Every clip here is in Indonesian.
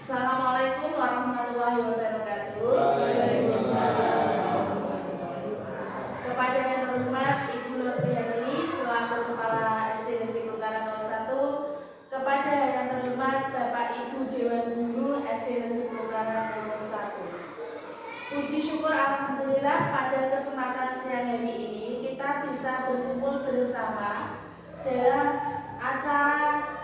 Assalamualaikum warahmatullahi wabarakatuh. Kepada yang terhormat Ibu Nur Priyadini selaku Kepala SD Negeri Pelunggaran 01, kepada yang terhormat Bapak Ibu Dewan Guru SD Negeri Pelunggaran 01. Puji syukur alhamdulillah pada kesempatan siang hari ini kita bisa berkumpul bersama dalam acara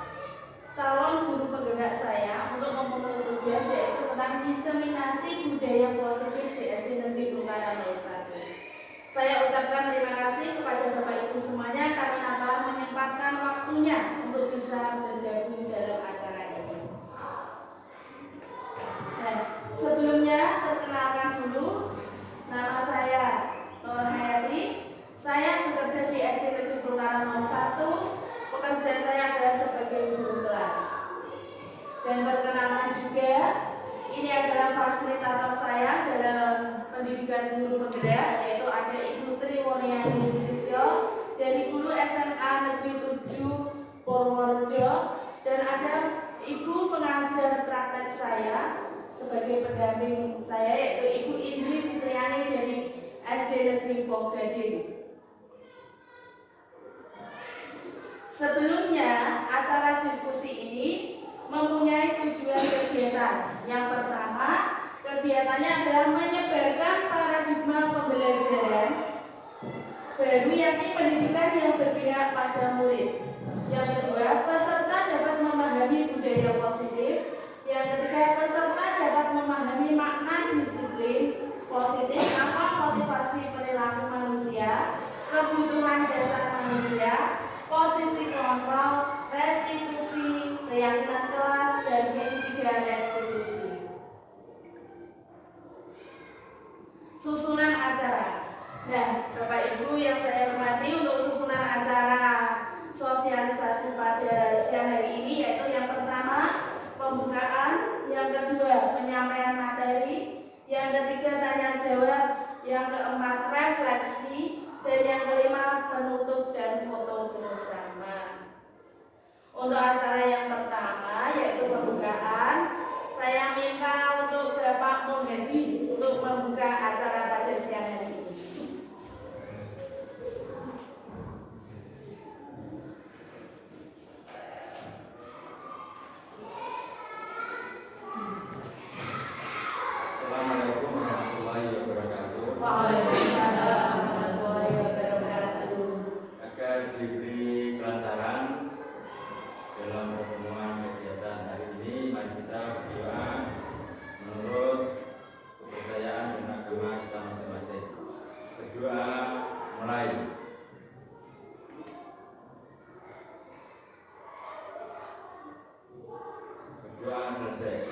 calon guru penggerak saya untuk memenuhi tugas yaitu tentang diseminasi budaya positif di SD Negeri Pelunggaran 01. Saya ucapkan terima kasih kepada Bapak Ibu semuanya karena telah menyempatkan waktunya untuk bisa bergabung dalam acara ini. Nah, sebelumnya perkenalkan dulu, nama saya Nur Hayati. Saya bekerja di SD Negeri Pelunggaran 01. Pekerjaan saya adalah sebagai guru kelas. Dan perkenalan juga, ini adalah fasilitator saya dalam pendidikan guru penggerak, yaitu ada Ibu Tri Woniani Yustisio dari guru SMA Negeri 7 Purworejo, dan ada Ibu pengajar praktek saya sebagai pendamping saya, yaitu Ibu Indri Fitriani dari SD Negeri Poggading. Sebelumnya, acara diskusi ini mempunyai tujuan kegiatan. Yang pertama, kegiatannya adalah menyebarkan paradigma pembelajaran baru, yakni pendidikan yang berpihak pada murid. Yang kedua, peserta dapat memahami budaya positif. Yang ketiga, peserta dapat memahami makna disiplin positif, apa motivasi perilaku manusia, kebutuhan dasar manusia, posisi kontrol, restitusi, keyakinan kelas, dan segitiga restitusi. Susunan acara. Nah, Bapak Ibu yang saya hormati, untuk susunan acara sosialisasi pada siang hari ini yaitu yang pertama pembukaan, yang kedua penyampaian materi, yang ketiga tanya jawab, yang keempat refleksi, dan yang kelima penutup dan foto bersama. Untuk acara yang pertama yaitu pembukaan, saya minta untuk Bapak Muhadi untuk membuka acara pada siang hari ini. Assalamualaikum warahmatullahi wabarakatuh. Waalaikumsalam warahmatullahi wabarakatuh. Agar diberi kelancaran dalam pertemuan kegiatan hari ini, mari kita berdoa menurut kepercayaan dan agama kita masing-masing. Berdoa mulai. Berdoa selesai.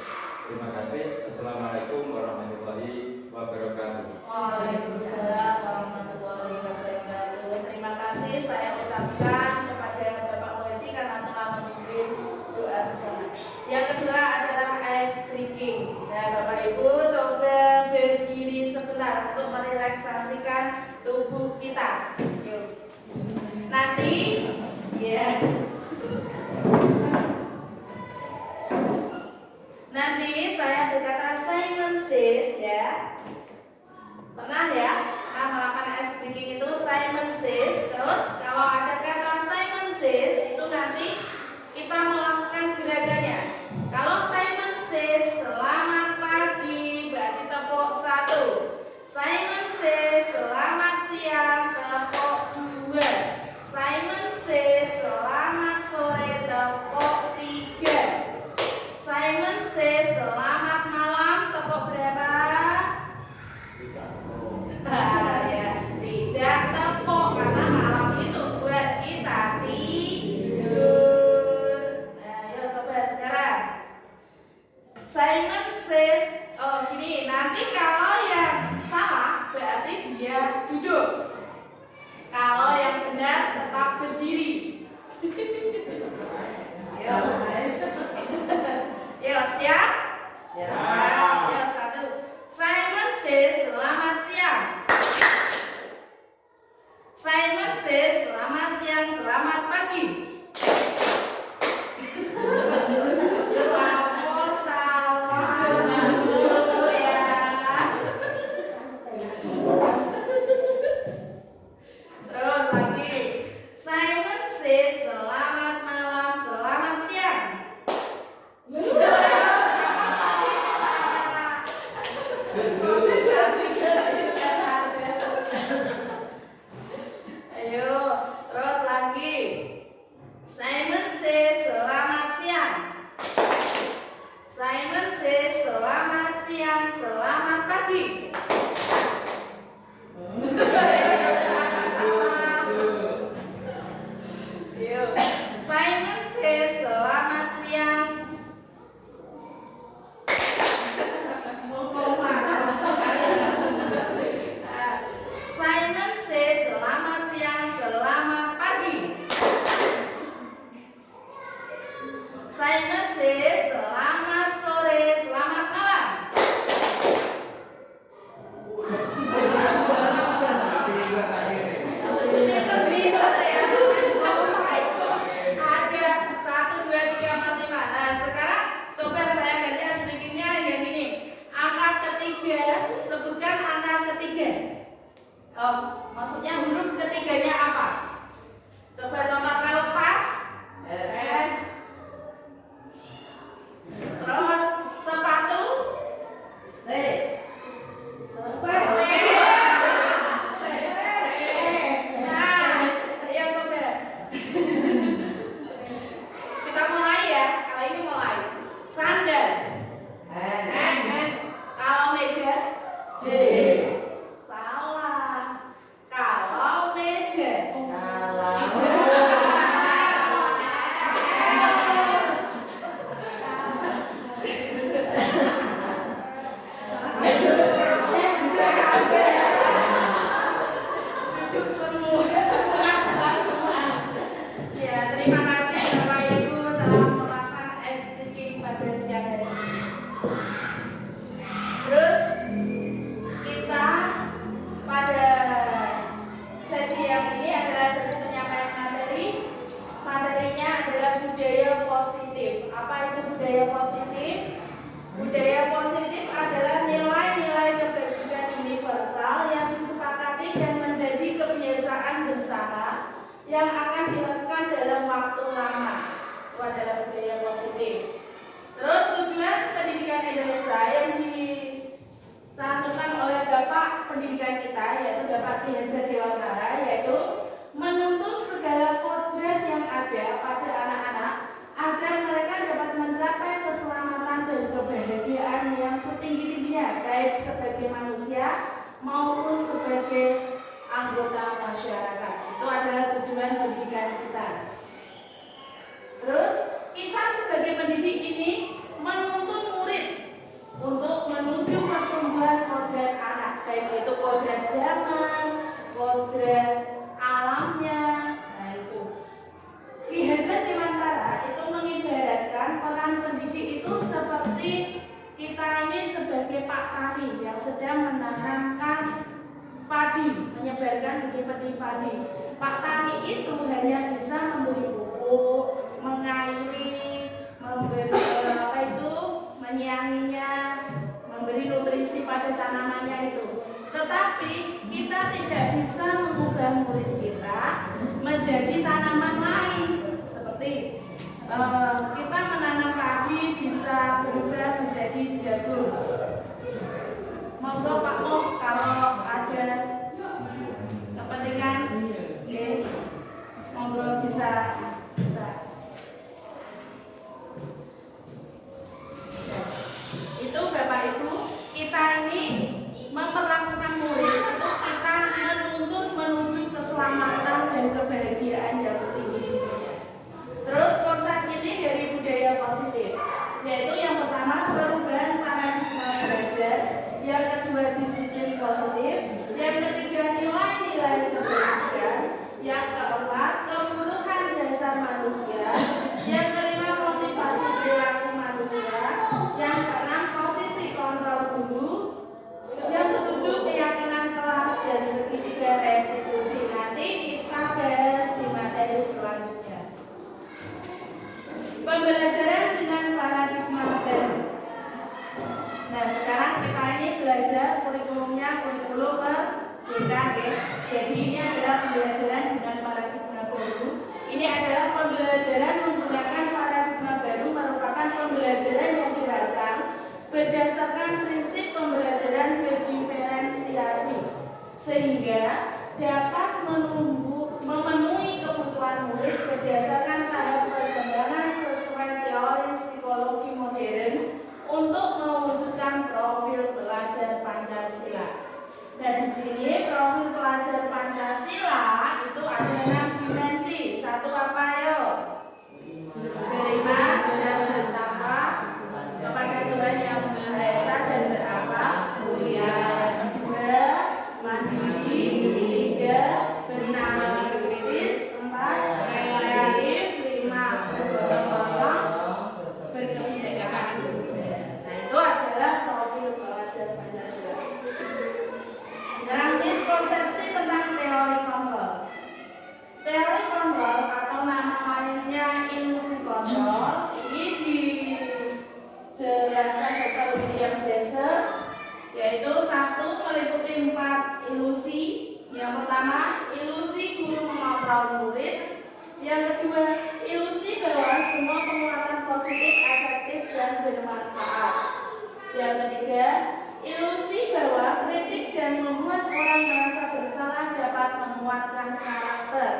Terima kasih. Assalamualaikum warahmatullahi wabarakatuh. Waalaikumsalam warahmatullahi wabarakatuh. Terima kasih saya ucapkan kepada Bapak Muhadi karena telah memimpin doa bersama. Yang kedua adalah ice breaking. Nah, Bapak Ibu coba berdiri sebentar untuk merelaksasikan tubuh kita. Yuk. Nanti, ya. Nanti saya berkata Simon says, ya. Pernah ya? Nah, melakukan ice breaking itu Simon says. Terus kalau ada kata Simon says, itu nanti kita melakukan gerakannya. Kalau Simon says selamat pagi, berarti tepuk 1. Simon says selamat siang, tepuk 2. Simon says selamat sore, tepuk 3. Simon says selamat malam, tepuk berapa? Ya, tidak tepuk karena malam itu buat kita tidur. Nah, yuk coba sekarang. Simon says, oh gini, nanti kalau yang salah berarti dia duduk. Kalau yang benar tetap berdiri. Yuk, yuk siap? Ya. Yuk 1. Simon says selamat siang. Simon says selamat siang, selamat pagi. Salah. siang, selamat pagi. Yuk, Simon says selamat siang. Simon says selamat siang, selamat pagi. Simon says selamat sore, selamat malam. Ada 1, 2, 3, 4, 5. Nah, sekarang coba saya ganti sedikitnya yang ini. Angka ketiga, sebutkan angka ketiga. Maksudnya huruf ketiganya apa? Coba kalau pas. S. Terus sepatu. T. Nah, ayo coba. Kita mulai ya. Kali ini mulai. Sandal. N. Kalau meja. J. Salah. Kalau meja. Ya, terima kasih Bapak Ibu telah melakukan speaking pada siang hari ini. Terus kita pada sesi yang ini adalah sesi penyampaian materi. Materinya adalah budaya positif. Apa itu budaya positif? Budaya positif adalah nilai-nilai kebajikan universal yang disepakati dan menjadi kebiasaan bersama yang akan dilakukan dalam waktu lama. Itu adalah budaya positif. Terus tujuan pendidikan Indonesia yang dicantumkan oleh Bapak Pendidikan kita, yaitu Bapak Ki Hajar Dewantara, yaitu menuntut segala kodrat yang ada pada anak-anak agar mereka dapat mencapai keselamatan dan kebahagiaan yang setinggi-tingginya, baik sebagai manusia maupun sebagai anggota masyarakat. Itu adalah tujuan pendidikan kita. Terus kita sebagai pendidik ini menuntut murid untuk menuju pertumbuhan kodrat anak, baik itu kodrat zaman, kodrat alamnya. Nah itu Ki Hajar Dewantara itu mengibaratkan peran pendidik itu seperti kita ini sebagai Pak Tani yang sedang menanamkan padi, menyebarkan benih padi. Pak Tani itu hanya bisa memberi pupuk, mengairi, memberi menyianginya, memberi nutrisi pada tanamannya itu. Tetapi kita tidak bisa mengubah murid kita menjadi tanaman lain. Seperti kita menanam padi bisa berubah menjadi jagung. Monggo Pak Mo, kalau ada kepentingan, monggo bisa. Itu Bapak Ibu, kita ini memperlakukan murid itu kita menuntut menuju keselamatan dan kebahagiaan yang setinggi-tingginya. Terus konsep ini Pancasila. Nah, di sini profil pelajar Pancasila itu ada 6 dimensi. Satu apa ayo? Beriman dan bertakwa kepada Tuhan yang Maha Esa dan berakal mulia. Kedua, mandiri. Tiga, bernalar kritis. Empat, kreatif. Lima, bergotong royong, berkebinekaan. Nah, itu adalah profil pelajar Pancasila. Sekarang miskonsepsi tentang teori kontrol. Teori kontrol atau nama lainnya ilusi kontrol ini dijelaskan Dr. William Deser, yaitu satu meliputi 4 ilusi. Yang pertama, ilusi guru mengontrol murid. Yang kedua, ilusi bahwa semua penguatan positif, efektif, dan bermanfaat. Yang ketiga, ilusi bahwa kritik dan membuat orang merasa bersalah dapat menguatkan karakter.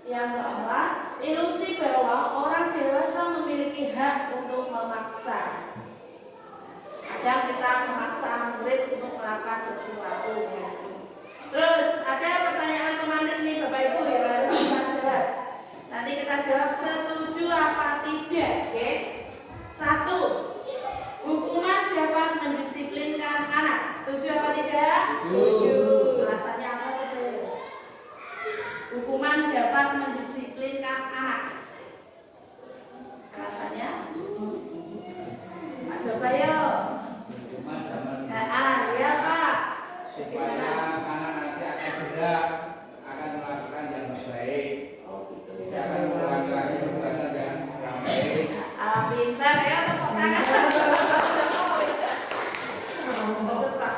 Yang keempat, ilusi bahwa orang dewasa memiliki hak untuk memaksa. Kadang kita memaksa murid untuk melakukan sesuatu ya. Terus ada pertanyaan kemarin nih Bapak Ibu ya, harus kita jawab. Nanti kita jawab setuju apa tidak, oke? Satu, hukuman dapat mendisiplinkan anak. Setuju apa tidak? Setuju. Alasannya apa coba? Hukuman dapat mendisiplinkan anak. Alasannya? Pak coba yuk. Ya Pak. Supaya anak nanti akan segera akan melakukan yang terbaik. Tidak akan mengulangi lagi perbuatan yang kurang baik. Pintar ya, tepuk tangan. Bagus Pak.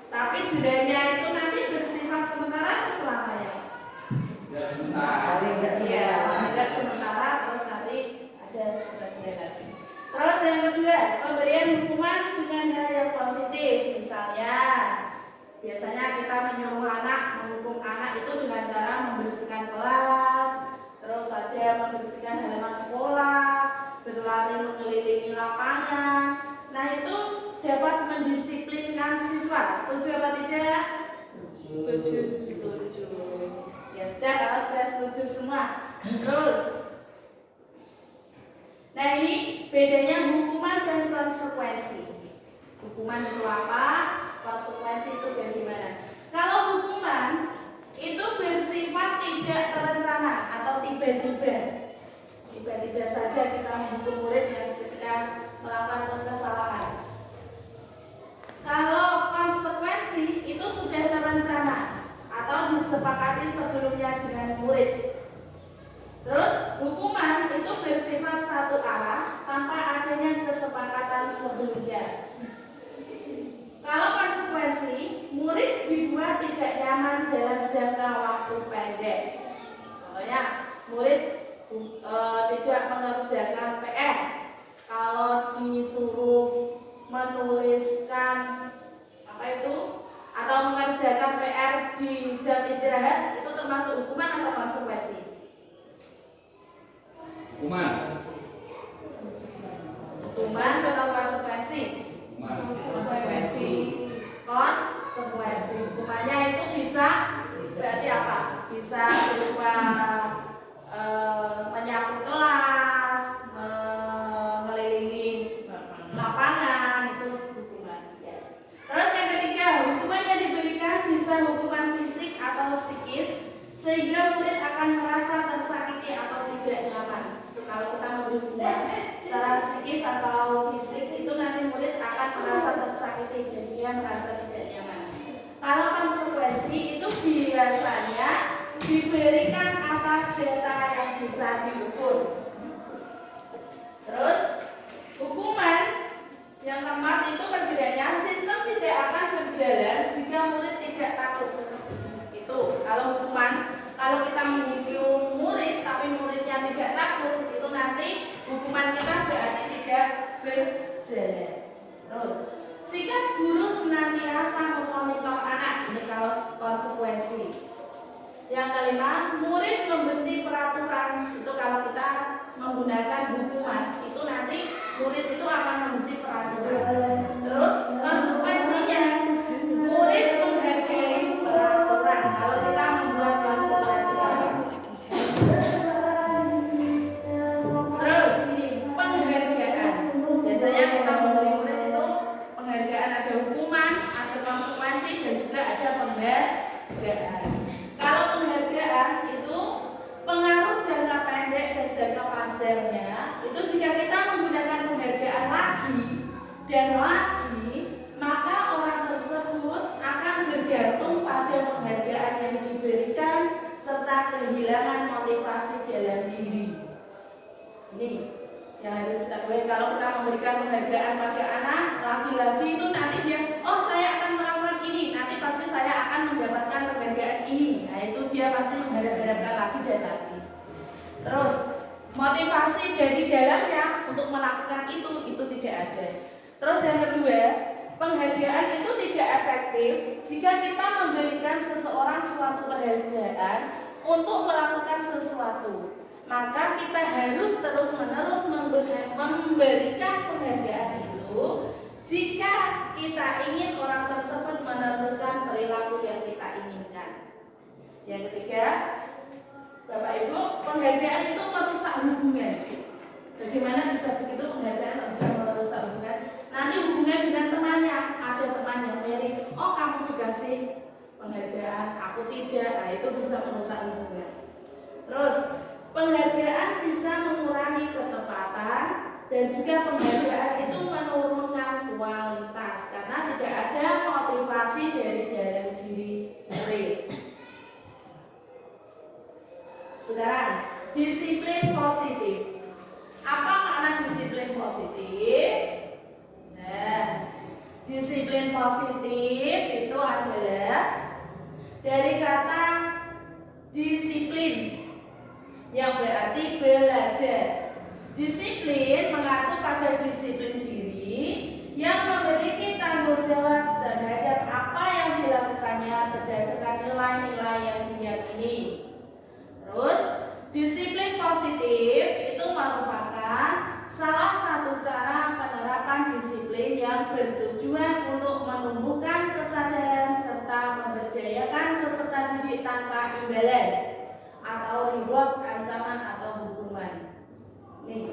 Tapi jedanya itu nanti bersifat sementara atau selamanya? Ya sementara. Iya, ada sementara terus nanti ada sebagian lagi. Terus yang kedua, pemberian hukuman dengan hal yang positif. Misalnya, biasanya kita menyuruh anak, menghukum anak itu dengan cara membersihkan kelas, terus ada membersihkan halaman sekolah, berlari mengelilingi lapangan. Nah itu dapat mendisiplinkan siswa. Setuju apa tidak? Setuju. Setuju. Ya sudah, kalau sudah setuju semua. Terus, nah ini bedanya hukuman dan konsekuensi. Hukuman itu apa? Konsekuensi itu bagaimana? Kalau hukuman itu bersifat tidak terencana atau tiba-tiba. Tiba-tiba saja kita menghukum murid yang ketika melakukan kesalahan. Kalau konsekuensi itu sudah terencana atau disepakati sebelumnya dengan murid. Terus hukuman itu bersifat satu arah tanpa adanya kesepakatan sebelumnya. Kalau konsekuensi, murid dibuat tidak nyaman dalam jangka waktu pendek. Contohnya, murid tidak mengerjakan PR. Kalau disuruh menuliskan apa itu atau mengerjakan PR di jam istirahat, itu termasuk hukuman atau konsekuensi? Hukuman. Hukuman atau konsekuensi? Konsekuensi. Konsekuensi. Hukumannya itu bisa berarti apa? Bisa berupa menyapu kelas, mengelilingi lapangan, itu hukuman. Terus yang ketiga, hukuman yang diberikan bisa hukuman fisik atau psikis, sehingga murid akan merasa tersakiti atau tidak nyaman. Kalau kita memberi hukuman secara psikis atau fisik, itu nanti murid akan merasa tersakiti dan dia merasa tidak nyaman. Kalau konsekuensi itu biasanya diberikan atas data yang bisa diukur. Terus hukuman yang keempat itu perbedaannya, sistem tidak akan berjalan jika murid tidak takut. Itu kalau hukuman, kalau kita menghukum murid tapi muridnya tidak takut, itu nanti hukuman kita berarti tidak berjalan. Terus sikap guru senantiasa memonitor anak, ini kalau konsekuensi. Yang kelima, murid membenci peraturan. Itu kalau kita menggunakan hukuman, itu nanti murid itu akan membenci peraturan. Terus konsekuensinya, kalau kita memberikan penghargaan pada anak laki-laki itu nanti dia, oh saya akan melakukan ini, nanti pasti saya akan mendapatkan penghargaan ini. Nah itu dia pasti mengharap-harapkan lagi dan lagi. Terus motivasi dari dalamnya untuk melakukan itu tidak ada. Terus yang kedua, penghargaan itu tidak efektif jika kita memberikan seseorang suatu penghargaan untuk melakukan sesuatu. Maka kita harus terus-menerus memberikan penghargaan itu jika kita ingin orang tersebut meneruskan perilaku yang kita inginkan. Yang ketiga, Bapak Ibu, penghargaan itu merusak hubungan. Bagaimana bisa begitu penghargaan bisa merusak hubungan? Nanti hubungan dengan temannya, ada teman yang mirip, oh kamu dikasih penghargaan, aku tidak, nah itu bisa merusak hubungan. Terus, penghargaan bisa mengurangi ketepatan dan juga penghargaan itu menurunkan kualitas karena tidak ada motivasi dari dalam diri murid. Sekarang, disiplin positif. Apa makna disiplin positif? Nah, disiplin positif itu adalah dari kata disiplin yang berarti belajar. Disiplin mengacu pada disiplin diri yang memiliki tanggung jawab terhadap apa yang dilakukannya berdasarkan nilai-nilai yang diyakini. Terus, disiplin positif itu merupakan salah satu cara penerapan disiplin yang bertujuan untuk menumbuhkan kesadaran serta memberdayakan peserta didik tanpa imbalan atau reward, ancaman atau hukuman. Nih.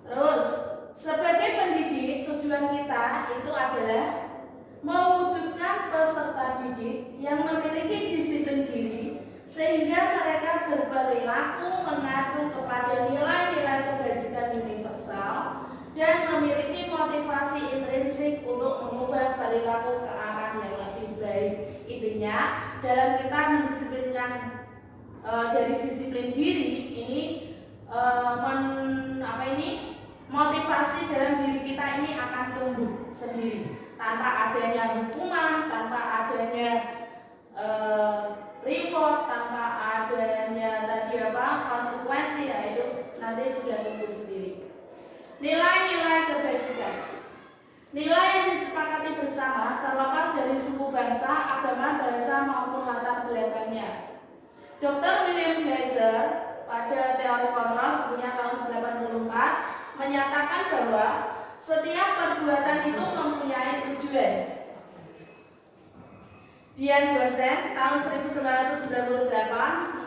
Terus, sebagai pendidik, tujuan kita itu adalah mewujudkan peserta didik yang memiliki disiplin diri sehingga mereka berperilaku mengacu kepada nilai-nilai kebajikan universal dan memiliki motivasi intrinsik untuk mengubah perilaku ke arah yang lebih baik. Intinya, dalam kita mendisiplinkan dari disiplin diri ini motivasi dalam diri kita ini akan tumbuh sendiri tanpa adanya hukuman, tanpa adanya reward, tanpa adanya konsekuensi, ya itu nanti sudah tumbuh sendiri. Nilai-nilai kebajikan, nilai yang disepakati bersama terlepas dari suku bangsa, agama, bahasa maupun latar belakangnya. Dr. William Glasser pada teori kontrol punya tahun 84 menyatakan bahwa setiap perbuatan itu mempunyai tujuan. Dian Gosen tahun 1998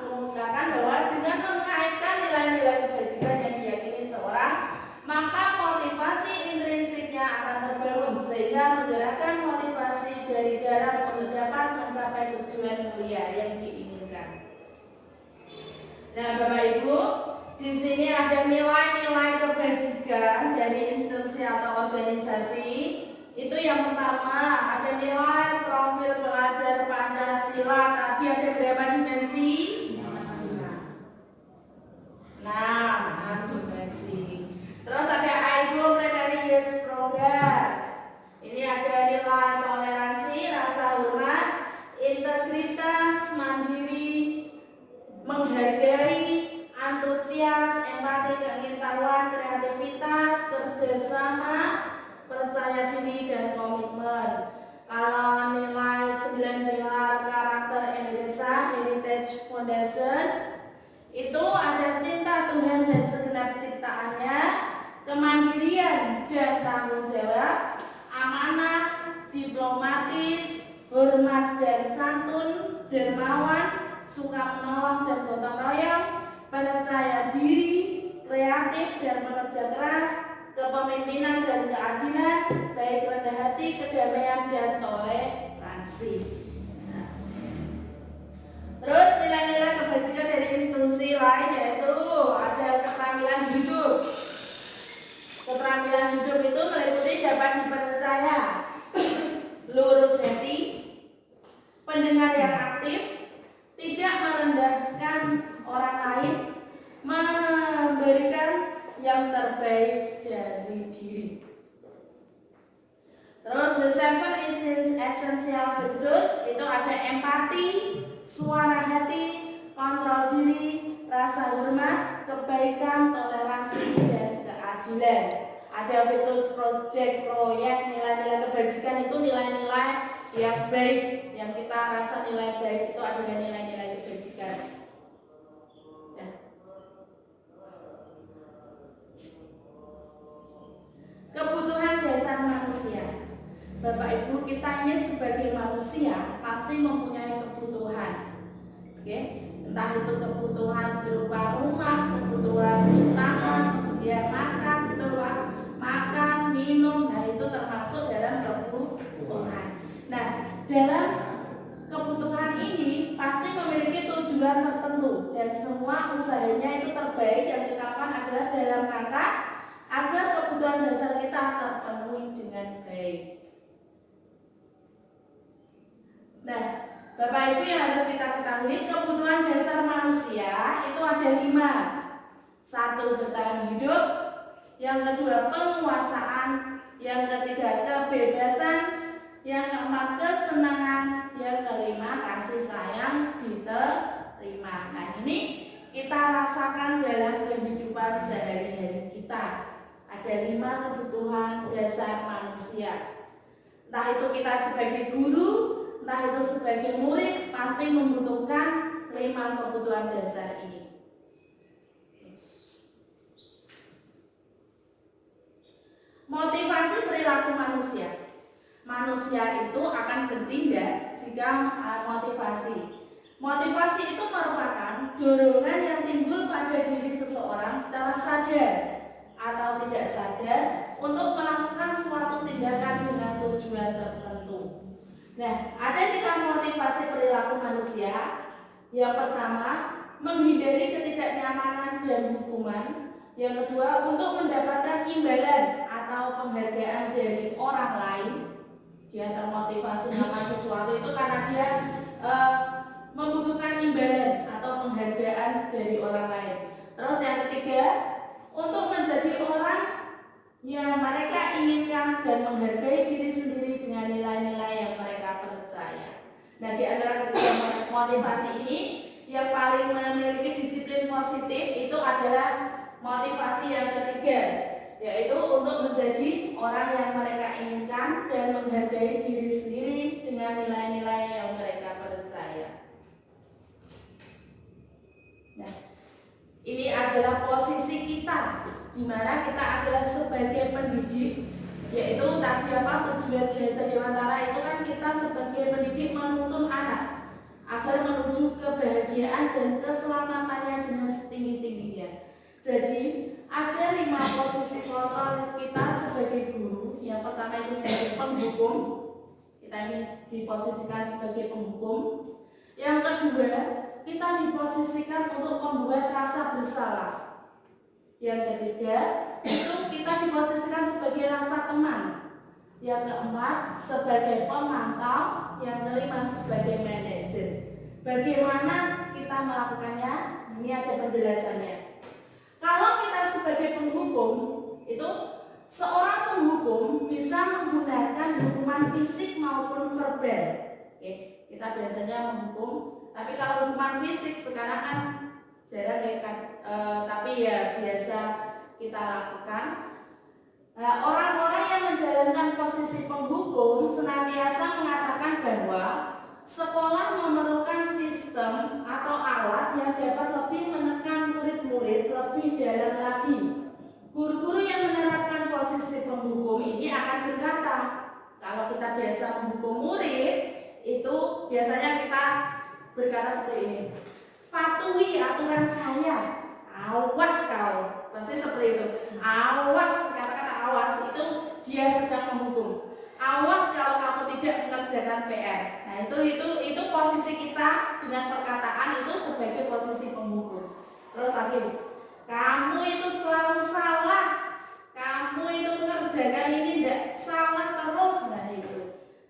mengungkapkan bahwa dengan mengaitkan nilai-nilai kebajikan yang diyakini seorang, maka motivasi intrinsiknya akan terbangun sehingga menggerakkan motivasi dari dalam untuk dapat mencapai tujuan mulia yang diinginkan. Nah, Bapak Ibu, di sini ada nilai-nilai kebajikan dari institusi atau organisasi. Itu yang pertama, ada nilai profil pelajar Pancasila. Tadi ada berapa dimensi? 6 dimensi. Terus ada ILO Precarious Program. Ini ada nilai toleransi, rasa hormat, integritas, mandiri, menghargai, antusias, empati, keingintahuan, kreativitas, kerjasama, percaya diri, dan komitmen. Kalau nilai 9 pilar karakter Indonesia Heritage Foundation itu ada cinta Tuhan dan segenap ciptaannya, kemandirian dan tanggung jawab, amanah, diplomatis, hormat dan santun, dermawan, suka menolong dan gotong royong, percaya diri, kreatif dan bekerja keras, kepemimpinan dan keadilan, baik rendah hati, kedamaian dan toleransi. Terus nilai-nilai kebajikan dari institusi lain yaitu ada keterampilan hidup. Keterampilan hidup itu meliputi dapat dipercaya, lurus hati, pendengar yang aktif, tidak merendahkan orang lain, memberikan yang terbaik dan empati, suara hati, kontrol diri, rasa hormat, kebaikan, toleransi, dan keadilan. Ada Vitus Project, proyek nilai-nilai kebajikan itu nilai-nilai yang baik, yang kita rasa nilai baik itu adalah nilai-nilai kebajikan. Ya. Kebutuhan dasar manusia. Bapak Ibu, kita ini sebagai manusia pasti mempunyai kebutuhan. Oke? Entah itu kebutuhan berupa rumah, kebutuhan utama, kemudian makan, makan, minum, nah itu termasuk dalam kebutuhan. Nah, dalam kebutuhan ini pasti memiliki tujuan tertentu dan semua usahanya itu terbaik yang kita lakukan adalah dalam rangka agar kebutuhan dasar kita terpenuhi dengan baik. Nah, Bapak Ibu yang harus kita ketahui, kebutuhan dasar manusia itu ada 5. 1, bertahan hidup. Yang kedua, penguasaan. Yang ketiga, kebebasan. Yang keempat, kesenangan. Yang kelima, kasih sayang diterima. Nah, ini kita rasakan dalam kehidupan sehari-hari kita. Ada 5 kebutuhan dasar manusia. Entah itu kita sebagai guru, entah itu sebagai murid, pasti membutuhkan 5 kebutuhan dasar ini. Motivasi perilaku manusia. Manusia itu akan bertindak jika motivasi. Motivasi itu merupakan dorongan yang timbul pada diri seseorang secara sadar atau tidak sadar untuk melakukan suatu tindakan dengan tujuan tertentu. Nah, ada 3 motivasi perilaku manusia. Yang pertama, menghindari ketidaknyamanan dan hukuman. Yang kedua, untuk mendapatkan imbalan atau penghargaan dari orang lain. Dia termotivasi melakukan sesuatu itu karena dia membutuhkan imbalan atau penghargaan dari orang lain. Terus yang ketiga, untuk menjadi orang yang mereka inginkan dan menghargai diri sendiri dengan nilai-nilai yang mereka percaya. Nah, di antara ketiga motivasi ini, yang paling memiliki disiplin positif itu adalah motivasi yang ketiga, yaitu untuk menjadi orang yang mereka inginkan dan menghargai diri sendiri dengan nilai-nilai yang mereka percaya. Nah, ini adalah posisi kita, di mana kita adalah sebagai pendidik, yaitu tadi tujuan Ki Hajar Dewantara itu kan kita sebagai pendidik menuntun anak agar menuju kebahagiaan dan keselamatannya dengan setinggi-tingginya. Jadi ada 5 posisi kontrol kita sebagai guru. Yang pertama itu sebagai penghukum, kita ini diposisikan sebagai penghukum. Yang kedua, kita diposisikan untuk membuat rasa bersalah. Yang ketiga, itu kita diposisikan sebagai rasa teman. Yang keempat, sebagai pemantau. Yang kelima, sebagai manajer. Bagaimana kita melakukannya? Ini ada penjelasannya. Kalau kita sebagai penghukum, itu seorang penghukum bisa menggunakan hukuman fisik maupun verbal. Oke, kita biasanya menghukum, tapi kalau hukuman fisik sekarang kan jarang ya kan, tapi ya biasa kita lakukan. Nah, orang-orang yang menjalankan posisi penghukum senantiasa mengatakan bahwa sekolah memerlukan sistem atau alat yang dapat lebih menekan murid-murid lebih dalam lagi. Guru-guru yang menerapkan posisi penghukum ini akan berkata, kalau kita biasa menghukum murid, itu biasanya kita berkata seperti ini, patuhi aturan saya, awas kau, pasti seperti itu. Awas, kata-kata awas itu dia sedang menghukum. Awas kalau kamu tidak mengerjakan PR. Nah itu posisi kita dengan perkataan itu sebagai posisi penghukum. Terus lagi, kamu itu selalu salah, kamu itu mengerjakan ini tidak salah terus. Nah itu.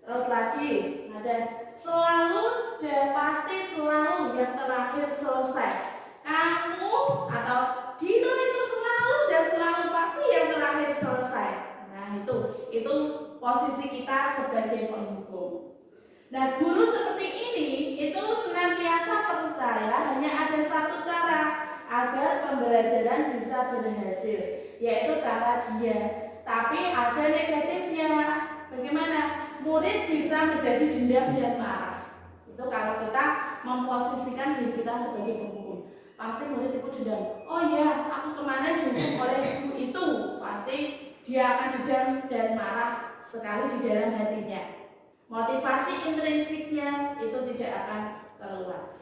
Terus lagi ada selalu dan pasti selalu yang terakhir selesai. Kamu atau Dino itu selalu dan selalu pasti yang terakhir selesai. Nah itu posisi kita sebagai penghukum. Nah, guru seperti ini itu senantiasa percaya hanya ada satu cara agar pembelajaran bisa berhasil, yaitu cara dia. Tapi ada negatifnya. Bagaimana? Murid bisa menjadi dendam dan marah. Itu kalau kita memposisikan diri kita sebagai penghukum. Pasti murid itu dendam. Oh ya, aku kemarin dihukum oleh guru itu. Pasti dia akan dendam dan marah sekali di dalam hatinya. Motivasi intrinsiknya itu tidak akan keluar.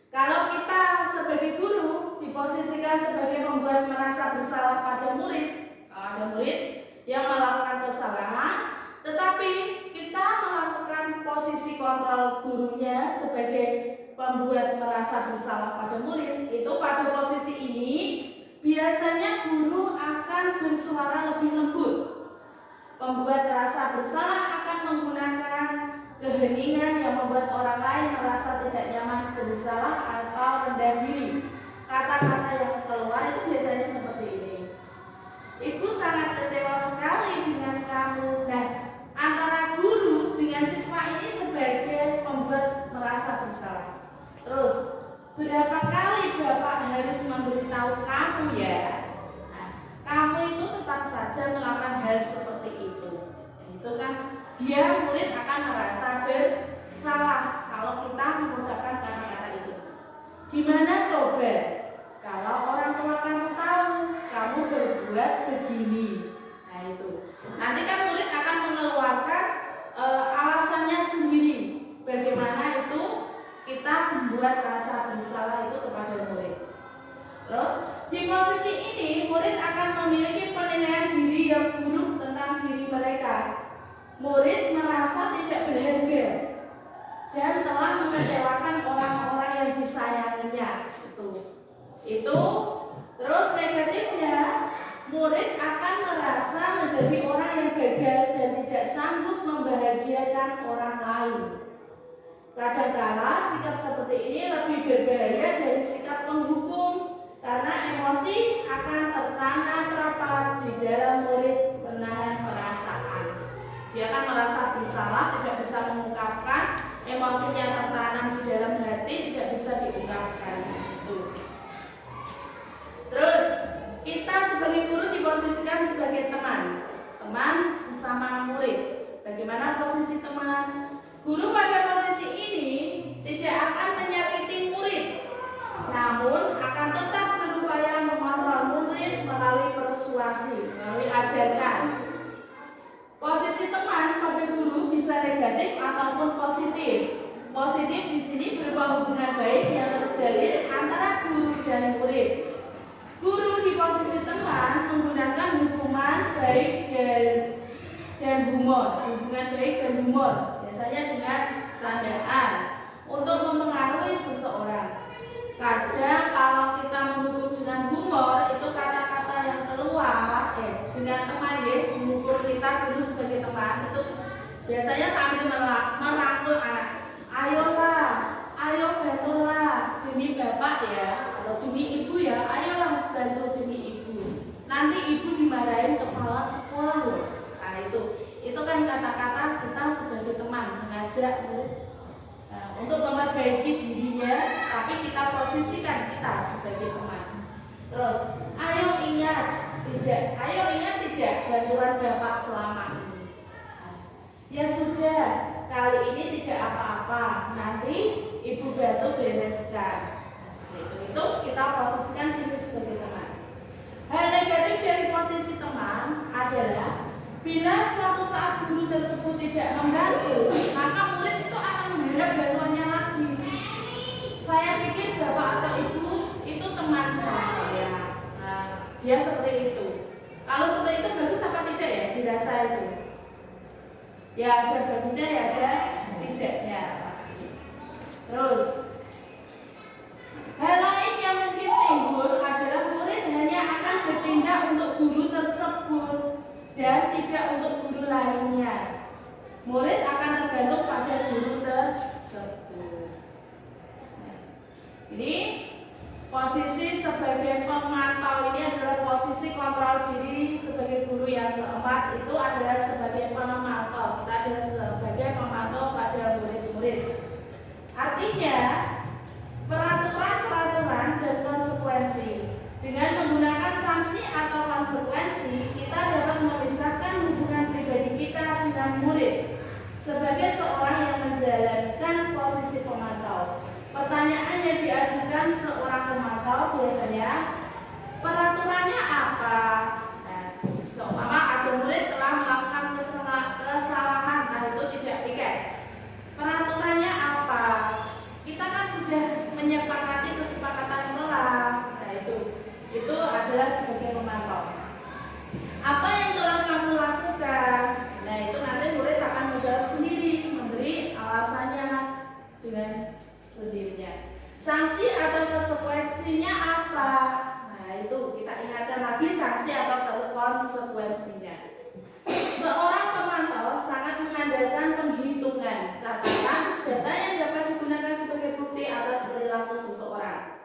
Kalau kita sebagai guru diposisikan sebagai membuat merasa bersalah pada murid, kalau ada murid yang melakukan kesalahan, tetapi kita melakukan posisi kontrol gurunya sebagai pembuat merasa bersalah pada murid, itu pada posisi ini biasanya guru akan bersuara lebih lembut. Pembuat rasa bersalah akan menggunakan keheningan yang membuat orang lain merasa tidak nyaman, bersalah atau rendah diri. Kata-kata yang keluar itu biasanya seperti ini. Ibu sangat kecewa sekali dengan kamu. Nah, antara guru dengan siswa ini sebagai pembuat merasa bersalah. Terus, berapa kali Bapak harus memberitahu kamu ya? Nah, kamu itu tetap saja melakukan hal seperti itu. Itu kan dia murid akan merasa bersalah kalau kita mengucapkan kata-kata itu. Gimana coba kalau orang tua kamu tahu kamu berbuat begini? Nah itu. Nanti kan murid akan mengeluarkan alasannya sendiri. Bagaimana itu kita membuat rasa bersalah itu kepada murid. Terus di posisi ini murid akan memiliki penilaian diri yang buruk tentang diri mereka. Murid merasa tidak berharga dan telah mengecewakan orang-orang yang disayanginya. Itu terus negatifnya, murid akan merasa menjadi orang yang gagal dan tidak sanggup membahagiakan orang lain. Kadang-kala sikap seperti ini lebih berbahaya dari sikap penghukum karena emosi akan tertanam rapat di dalam murid menahan perasaan. Dia akan merasa bersalah, tidak bisa mengungkapkan, emosinya tertanam di dalam hati, tidak bisa diungkapkan. Terus kita sebagai guru diposisikan sebagai teman sesama murid. Bagaimana posisi teman? Guru pada posisi ini tidak akan menyakiti murid, namun akan tetap berupaya mengontrol murid melalui persuasi, melalui ajakan. Posisi teman pada guru bisa negatif ataupun positif. Positif di sini berupa hubungan baik yang terjalin antara guru dan murid. Guru di posisi teman menggunakan hukuman baik dan humor, hubungan baik dan humor, biasanya dengan candaan untuk mempengaruhi seseorang. Kadang kalau kita menghukum dengan humor, itu kata-kata yang keluar dengan teman mengukur kita dulu sebagai teman itu biasanya sambil merangkul anak. Ayolah, ayo bantulah demi bapak ya, atau demi ibu ya, ayolah bantu demi ibu. Nanti ibu dimarahin kepala sekolah loh. Nah itu kan kata-kata kita sebagai teman mengajak murid untuk memperbaiki dirinya, tapi kita posisikan kita sebagai teman. Terus, ayo ingat tidak bantuan bapak selama ini. Ya sudah, kali ini tidak apa-apa, nanti ibu bantu bereskan. Nah, seperti itu kita posisikan diri sebagai teman. Hal negatif dari posisi teman adalah bila suatu saat guru tersebut tidak membantu, maka murid itu akan mengharap bantuannya lagi. Saya pikir bapak atau ibu itu teman saya. Nah, dia seperti itu. Kalau seperti itu bagus apa tidak ya dirasa itu? Ya ada bagusnya ya ada tidaknya pasti. Terus hal lain yang mungkin timbul adalah murid hanya akan bertindak untuk guru tersebut dan tidak untuk guru lainnya. Murid akan tergantung pada guru tersebut. Jadi Posisi sebagai pemantau ini adalah posisi kontrol diri sebagai guru. Yang keempat itu adalah sebagai pemantau. Kita adalah sebagai pemantau pada murid-murid. Artinya peraturan dan konsekuensi. Dengan menggunakan sanksi atau konsekuensi, kita dapat memisahkan hubungan pribadi kita dengan murid sebagai seorang yang menjalankan posisi pemantau. Pertanyaan yang diajukan seorang pemantau biasanya, peraturannya apa? Nah, seumpama ada murid telah melakukan kesalahan, nah itu tidak piket. Peraturannya apa? Kita kan sudah menyepakati kesepakatan kelas. Nah itu adalah sebagai pemantau. Apa yang telah kamu lakukan? Nah itu nanti murid akan menjawab sendiri, memberi alasannya dengan sendirinya. Sanksi atau konsekuensinya apa? Nah itu kita ingatkan lagi sanksi atau konsekuensinya. Seorang pemantau sangat mengandalkan penghitungan, catatan, data yang dapat digunakan sebagai bukti atas perilaku seseorang.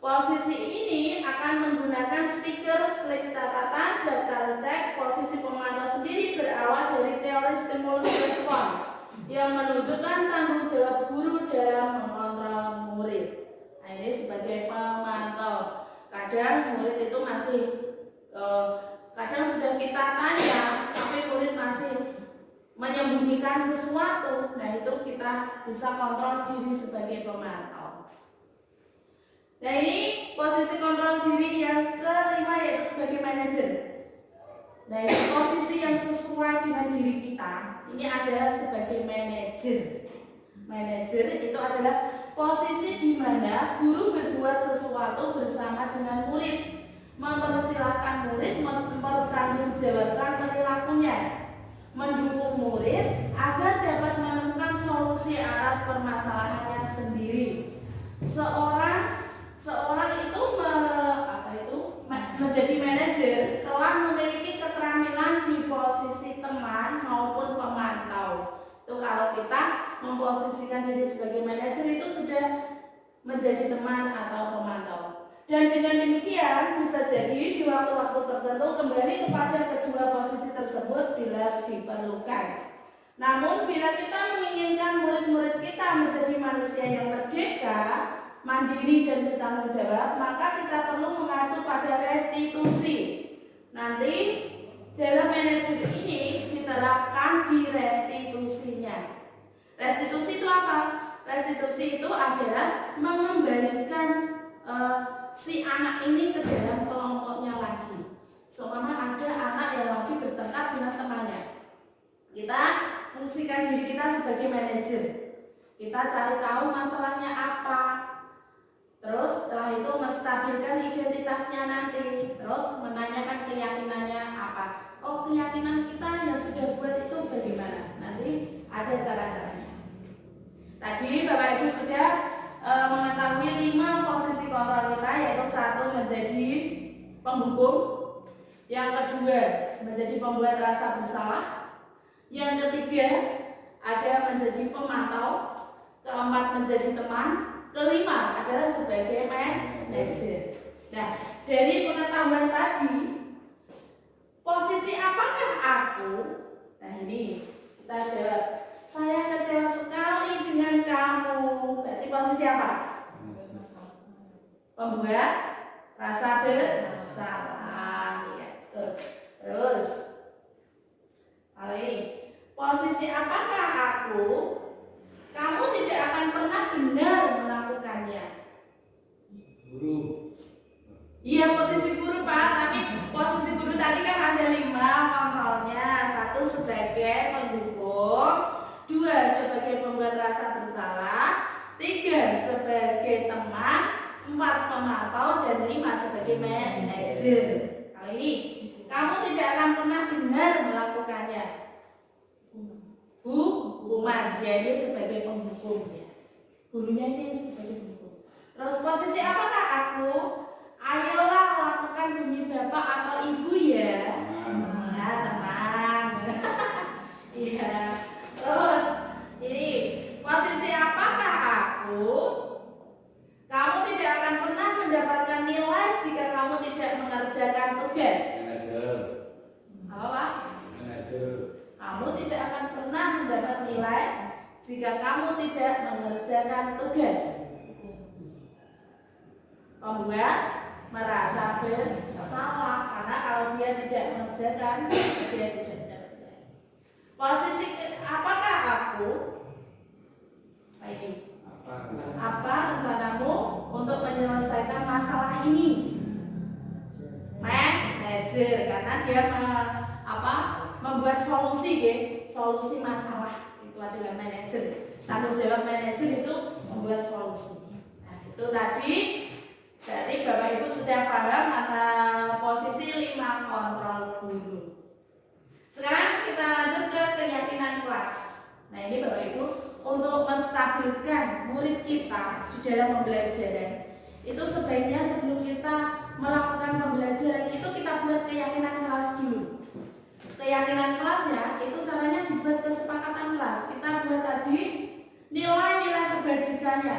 Posisi ini akan menggunakan stiker, slip catatan, daftar cek. Posisi pemantau sendiri berawal dari teori stimulus respon yang menunjukkan tanggung jawab guru dalam mengontrol murid. Nah ini sebagai pemantau. Kadang murid itu masih kadang sudah kita tanya, tapi murid masih menyembunyikan sesuatu. Nah itu kita bisa kontrol diri sebagai pemantau. Nah ini posisi kontrol diri yang kelima yaitu sebagai manajer. Nah ini posisi yang sesuai dengan diri kita. Ini adalah sebagai manajer. Manajer itu adalah posisi di mana guru berbuat sesuatu bersama dengan murid, mempersilahkan murid mempertanggungjawabkan perilakunya, mendukung murid agar dapat menemukan solusi atas permasalahannya sendiri. Seorang itu menjadi manajer telah memiliki keterampilan di posisi teman maupun pemantau. Itu kalau kita memposisikan diri sebagai manajer itu sudah menjadi teman atau pemantau. Dan dengan demikian bisa jadi di waktu-waktu tertentu kembali kepada kedua posisi tersebut bila diperlukan. Namun bila kita menginginkan murid-murid kita menjadi manusia yang merdeka, mandiri dan bertanggung jawab, maka kita perlu mengacu pada restitusi. Nanti dalam manajer ini diterapkan di restitusinya. Restitusi itu apa? Restitusi itu adalah mengembalikan si anak ini ke dalam kelompoknya lagi. Seumpama ada anak yang lagi bertengkar dengan temannya, kita fungsikan diri kita sebagai manajer. Kita cari tahu masalahnya apa, terus setelah itu menstabilkan identitasnya nanti, terus menanyakan keyakinannya apa. Oh keyakinan kita yang sudah buat itu bagaimana? Nanti ada cara-caranya. Tadi Bapak Ibu sudah mengetahui 5 posisi kontrol kita, yaitu 1 menjadi penghukum, yang kedua menjadi pembuat rasa bersalah, yang ketiga ada menjadi pemantau, keempat menjadi teman, kelima adalah sebagai manajer. Nah dari pengetahuan tadi, posisi apakah aku? Nah ini kita jawab, saya kecewa sekali dengan kamu. Berarti posisi apa? Pembuat rasa bersalah. Ya. Terus, kalau ini, posisi apakah aku? Kamu tidak akan pernah benar melakukannya. Guru. Iya posisi guru Pak, tapi posisi guru tadi kan ada 5 kontrolnya. 1 sebagai pendukung, 2 sebagai pembuat rasa bersalah, 3 sebagai teman, 4 pemantau, dan 5 sebagai manajer. Kali ini kamu tidak akan pernah benar melakukannya. Hukuman, dia ini sebagai penghukum ya. Gurunya ini sebagai penghukum. Terus posisi apakah aku? Ayolah lakukan demi bapak atau ibu ya. Ya teman. Iya. Terus ini posisi apakah aku? Kamu tidak akan pernah mendapat Kamu tidak akan pernah mendapat nilai jika kamu tidak mengerjakan tugas. Pembuat merasa bersalah karena kalau dia tidak mengerjakan, dia tidak dapat nilai. Posisi apakah aku? Baik. Apa rencanamu untuk menyelesaikan masalah ini? Manajer, karena dia membuat solusi, solusi masalah itu adalah manajer. Tanggung jawab manajer itu membuat solusi. Nah, itu tadi dari Bapak Ibu sudah paham antara posisi 5 kontrol guru. Sekarang kita lanjut ke keyakinan kelas. Nah, ini Bapak Ibu untuk menstabilkan murid kita di dalam pembelajaran, itu sebaiknya sebelum kita melakukan pembelajaran itu kita buat keyakinan kelas dulu. Keyakinan kelasnya itu caranya dibuat kesepakatan kelas. Kita buat tadi nilai-nilai kebajikannya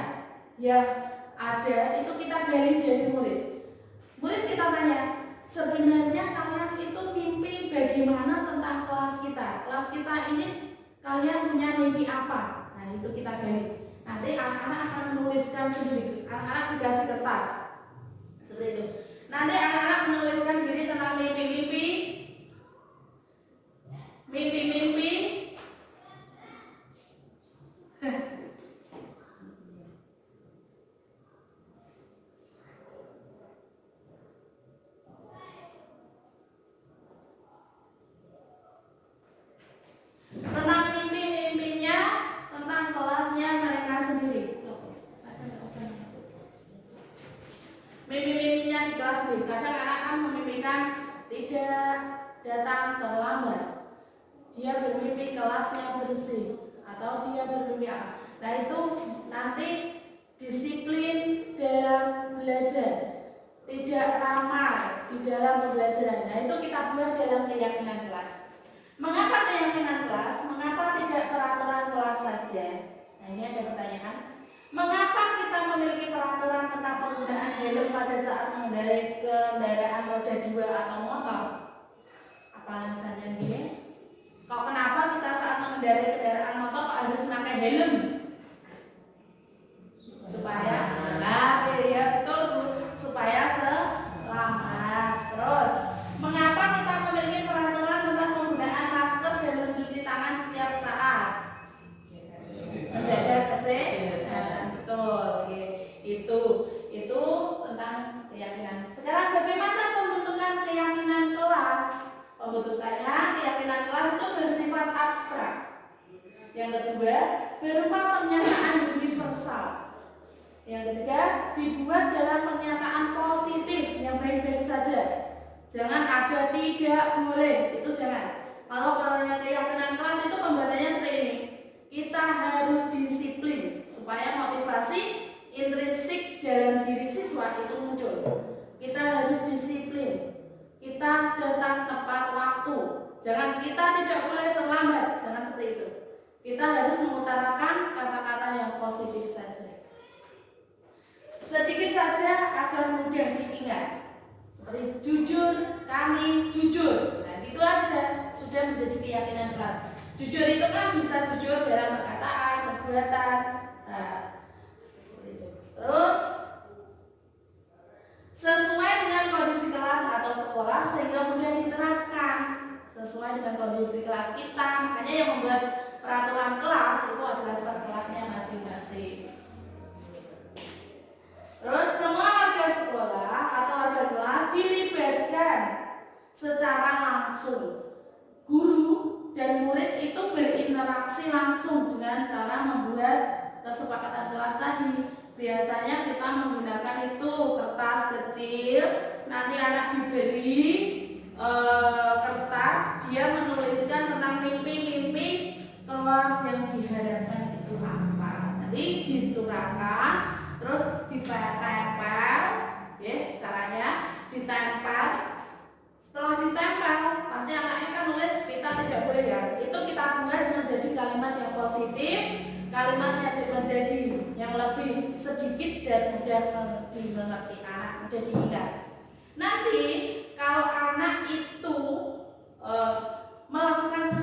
yang ada itu kita gali dari murid. Murid kita tanya, sebenarnya kalian itu mimpi bagaimana tentang kelas kita? Kelas kita ini kalian punya mimpi apa? Nah, itu kita gali. Nanti anak-anak akan menuliskan sendiri. Anak-anak dikasih kertas seperti itu. Nanti anak-anak menuliskan diri tentang mimpi-mimpi, tentang mimpi-mimpinya, tentang kelasnya mereka sendiri. Mimpi-mimpinya di kelas ini. Kadang anak kan memimpikan tidak datang terlambat. Dia bermimpi kelasnya bersih atau dia bermimpi apa. Nah, itu nanti disiplin dalam belajar, tidak ramai di dalam pembelajaran. Nah, itu kita buat dalam keyakinan kelas. Mengapa keyakinan kelas? Mengapa tidak peraturan kelas saja? Nah, ini ada pertanyaan. Mengapa kita memiliki peraturan tentang penggunaan helm pada saat mengendarai kendaraan roda 2 atau motor? Apa alasannya dia? Kok kenapa kita saat mengendarai kendaraan motor harus pakai helm? Supaya ya betul Bu, supaya selamat. Terus, mengapa kita memiliki peraturan tentang penggunaan masker dan mencuci tangan setiap saat? Menjaga kesehatan. Betul. Itu tentang keyakinan. Sekarang bagaimana pembentukan keyakinan kelas? Pembentukannya keyakinan kelas itu bersifat abstrak. Yang kedua, berupa pernyataan universal. Yang ketiga, dibuat dalam pernyataan positif yang baik-baik saja. Jangan ada tidak boleh, itu jangan. Kalau keyakinan kelas itu pembuatannya seperti ini. Kita harus disiplin supaya motivasi intrinsik dalam diri siswa itu muncul. Kita harus disiplin. Kita datang tepat waktu. Jangan kita tidak boleh terlambat, jangan seperti itu. Kita harus mengutarakan kata-kata yang positif saja. Sedikit saja agar mudah diingat. Seperti jujur, kami jujur. Nah, gitu aja sudah menjadi keyakinan kelas. Jujur itu kan bisa jujur dalam perkataan, perbuatan. Nah, seperti itu. Terus sesuai dengan kondisi kelas atau sekolah sehingga mudah diterapkan sesuai dengan kondisi kelas kita. Makanya yang membuat peraturan kelas itu adalah per kelasnya masing-masing. Terus semua warga sekolah atau warga kelas dilibatkan secara langsung. Guru dan murid itu berinteraksi langsung dengan cara membuat kesepakatan kelas tadi. Biasanya kita menggunakan itu kertas kecil. Nanti anak diberi kertas, dia menuliskan tentang mimpi-mimpi kelas yang diharapkan itu apa. Nanti dicurahkan, terus ditempel, ya caranya ditempel. Setelah ditempel, pasti anaknya kan nulis kita tidak boleh ya. Itu kita buat menjadi kalimat yang positif, kalimatnya menjadi yang lebih sedikit dan mudah dimengerti anak, mudah diingat. Nanti kalau anak itu melakukan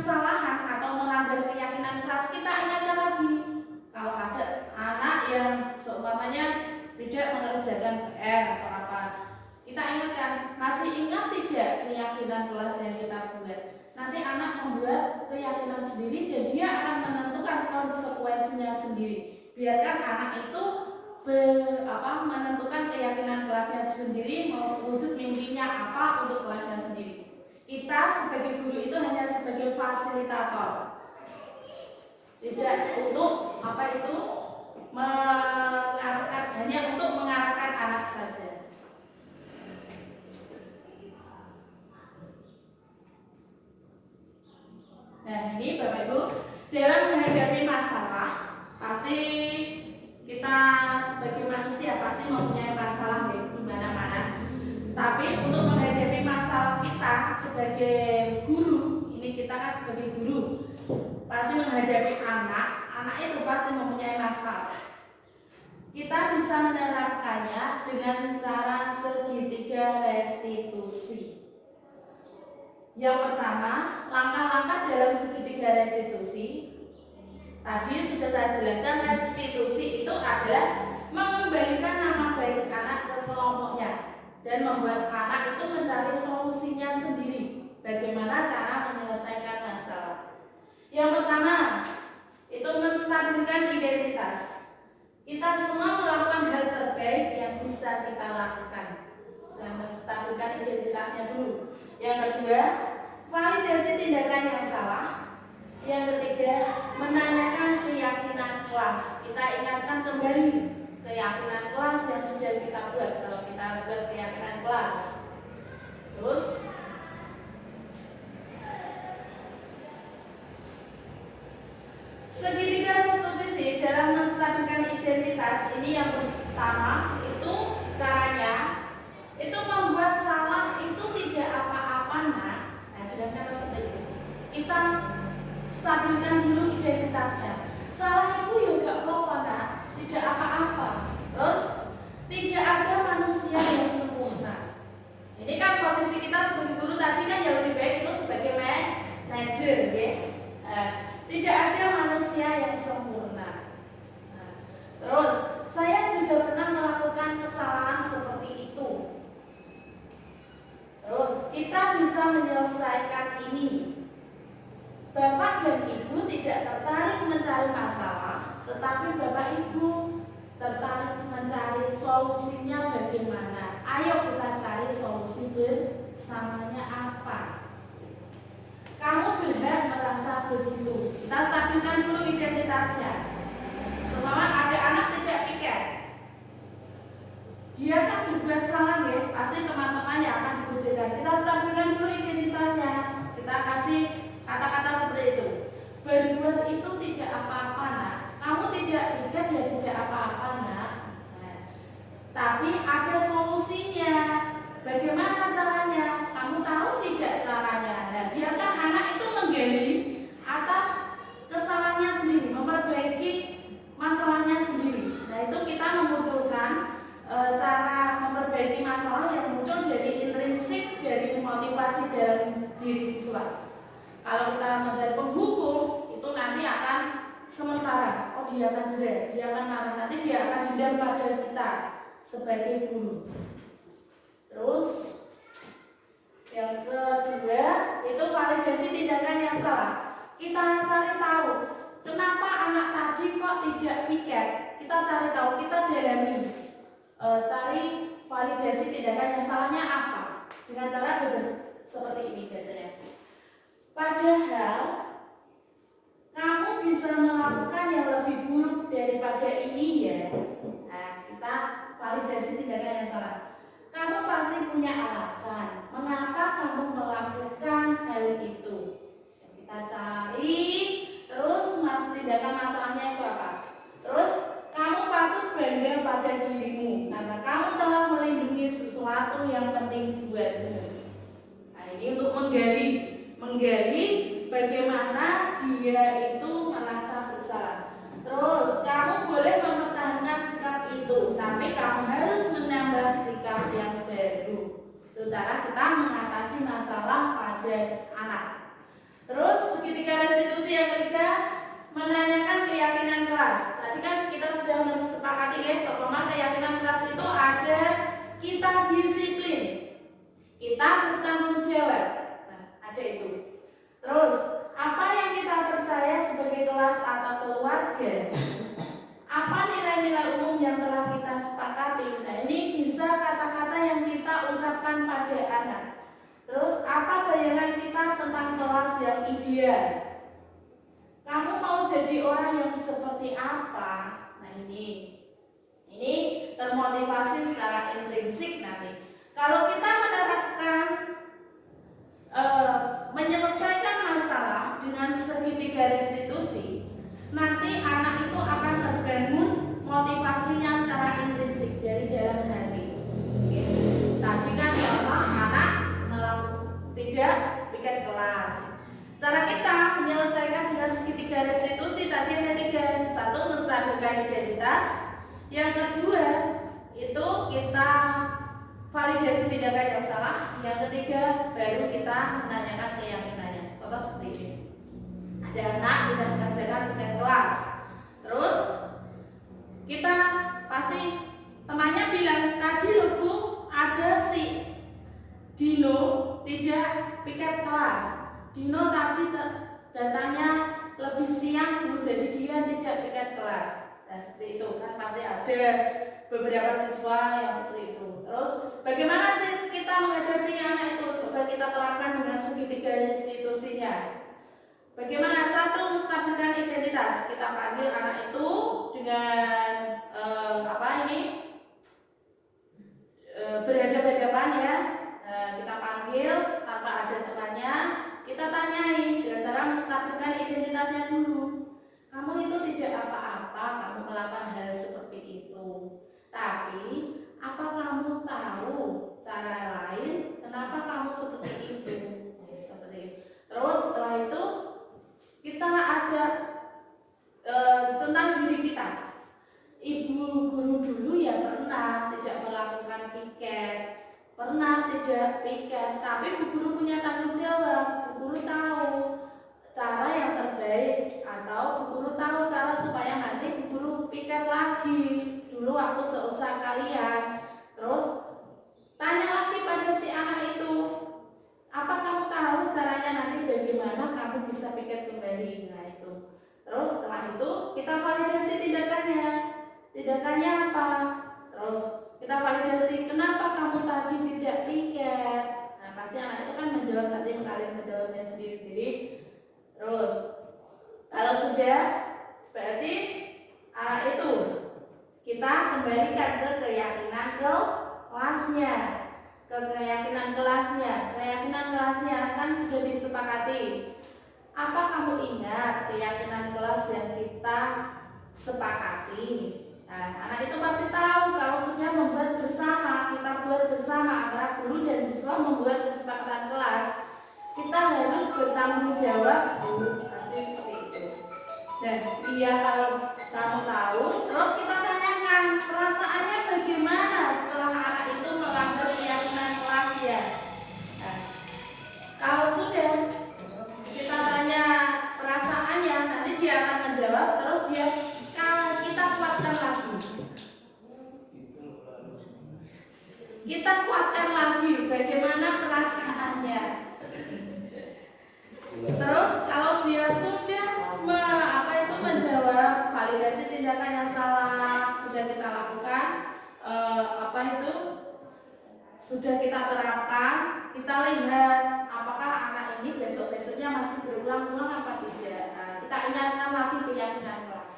anak membuat keyakinan sendiri dan dia akan menentukan konsekuensinya sendiri. Biarkan anak itu menentukan keyakinan kelasnya sendiri, mewujud mimpinya apa untuk kelasnya sendiri. Kita sebagai guru itu hanya sebagai fasilitator, tidak untuk mengarahkan, hanya untuk mengarahkan anak saja. Nah, ini Bapak Ibu, dalam menghadapi masalah, pasti kita sebagai manusia pasti mempunyai masalah di mana-mana. Tapi untuk menghadapi masalah kita sebagai guru, ini kita kan sebagai guru pasti menghadapi anak itu pasti mempunyai masalah. Kita bisa menerapkannya dengan cara segitiga restitusi. Yang pertama, langkah-langkah dalam segitiga restitusi. Tadi sudah saya jelaskan, restitusi itu adalah mengembalikan nama baik anak ke kelompoknya dan membuat anak itu mencari solusinya sendiri. Bagaimana cara menyelesaikan masalah? Yang pertama, itu menstabilkan identitas. Kita semua melakukan hal terbaik yang bisa kita lakukan. Jangan menstabilkan identitasnya dulu. Yang kedua, validasi tindakan yang salah. Yang ketiga, menanyakan keyakinan kelas. Kita ingatkan kembali keyakinan kelas yang sudah kita buat. Kalau kita buat keyakinan kelas, terus segitiga restitusi dalam menstabilkan identitas ini yang pertama itu caranya itu membuat salah itu tidak apa-apa nak. Nah, dengan kata seperti itu kita stabilkan dulu identitasnya. Salah itu juga apa-apa nak, tidak apa-apa. Terus tidak ada manusia yang sempurna. Ini kan posisi kita sebagai guru tadi kan yang lebih baik itu sebagai manajer, ya. Tidak ada manusia yang sempurna. Terus saya juga pernah melakukan kesalahan seperti itu. Terus kita bisa menyelesaikan ini. Bapak dan Ibu tidak tertarik mencari masalah, tetapi Bapak Ibu tertarik mencari solusinya bagaimana. Ayo kita cari solusi bersamanya apa. Kamu berhak merasa begitu. Kita stabilkan dulu identitasnya. Seumpama ada anak tidak piket, dia kan berbuat salah ya, pasti teman-temannya akan dikucilkan. Kita stabilkan dulu identitasnya. Kita kasih kata-kata seperti itu. Berbuat itu tidak apa-apa nak. Kamu tidak piket ya tidak apa-apa nak. Nah, tapi ada solusinya. Bagaimana caranya? Kamu tahu tidak caranya? Nah, biarkan anak itu menggali atas kesalahannya sendiri, memperbaiki masalahnya sendiri. Nah, itu kita memunculkan cara memperbaiki masalah yang muncul dari intrinsik dari motivasi dalam diri siswa. Kalau kita menjadi penghukum, itu nanti akan sementara. Oh, dia akan jelek, dia akan marah, nanti dia akan dendam pada kita sebagai guru. Terus yang kedua itu validasi tindakan yang salah. Kita cari tahu kenapa anak tadi kok tidak piket. Kita cari tahu, kita dalami, cari validasi tindakan yang salahnya apa. Dengan cara seperti ini biasanya. Padahal kamu bisa melakukan yang lebih buruk daripada ini ya. Nah, kita validasi tindakan yang salah. Kamu pasti punya alasan mengapa kamu melakukan hal itu. Kita cari terus tindakan masalahnya itu apa. Terus kamu patut bangga pada dirimu karena kamu telah melindungi sesuatu yang penting buatmu. Nah, ini untuk menggali bagaimana dia itu merasa bersalah. Terus kamu boleh mempertahankan sikap itu, tapi kamu harus menambah sikap yang baru. Itu cara kita mengatasi masalah pada anak. Terus segitiga restitusi yang ketiga, menanyakan keyakinan kelas. Tadi kan kita sudah sepakati ya, seumpama keyakinan kelas itu ada kita disiplin, kita bertanggung jawab. Nah, ada itu. Terus dia. Kamu mau jadi orang yang seperti apa? Nah ini termotivasi secara intrinsik nanti. Kalau kita menerapkan menyelesaikan masalah dengan segitiga restitusi, nanti anak itu akan terbangun motivasinya secara intrinsik dari dalam hati. Oke. Tadi kan contoh anak tidak piket kelas. Cara kita menyelesaikan dengan segitiga restitusi tadi ada 3. 1, menstabilkan identitas. Yang kedua itu kita validasi tindakan yang salah. Yang ketiga baru kita menanyakan keyakinannya. Contoh seperti ini. Ada anak tidak mengerjakan piket kelas. Terus kita pasti temannya bilang, tadi loh Bu, ada si Dino tidak piket kelas. Dino tadi datanya lebih siang Bu, jadi dia tidak piket kelas. Nah seperti itu kan pasti ada beberapa siswa yang seperti itu. Terus bagaimana sih kita menghadapi anak itu? Coba kita terapkan dengan segitiga institusinya. Bagaimana? 1, menstabilkan identitas. Kita panggil anak itu dengan berhadapan-hadapan ya. Kita panggil tanpa ada temannya. Kita tanyai dengan cara menstabilkan identitasnya dulu. Kamu itu tidak apa-apa, kamu melakukan hal seperti itu. Tapi apa kamu tahu cara lain kenapa kamu seperti itu? Seperti itu. Terus setelah itu kita ajak tentang diri kita. Ibu guru dulu ya pernah tidak melakukan piket, pernah tidak piket, tapi bu guru punya tanggung jawab. Bu guru tahu cara yang terbaik, atau bu guru tahu cara supaya nanti bu guru piket lagi. Dulu aku seusaha kalian. Terus tanya lagi pada si anak itu, apa kamu tahu caranya nanti bagaimana kamu bisa piket kembali? Nah itu. Terus setelah itu kita validasi tindakannya. Tindakannya apa? Terus kita validasi kenapa kamu tadi tidak piket. Nah pasti anak itu kan menjawab, nanti kalian menjawabnya sendiri-sendiri. Terus kalau sudah, berarti anak itu kita kembalikan ke keyakinan kelasnya. Keyakinan kelasnya kan sudah disepakati. Apa kamu ingat keyakinan kelas yang kita sepakati? Nah, anak itu pasti tahu kalau sudah membuat bersama, kita buat bersama antara guru dan siswa membuat kesepakatan kelas, kita harus bertanggung jawab. Pasti seperti itu. Dan iya, kalau kamu tahu, terus kita tanyakan perasaannya bagaimana setelah anak itu melanggar keyakinan kelasnya. Nah, kalau sudah kita tanya perasaannya, nanti dia akan menjawab, terus kita kuatkan lagi. Kita kuatkan lagi bagaimana perasaannya. Terus kalau dia sudah menjawab, validasi tindakan yang salah sudah kita lakukan, sudah kita terapkan, kita lihat apakah anak ini besok-besoknya masih berulang-ulang apa tidak. Nah, kita ingatkan lagi keyakinan kelas.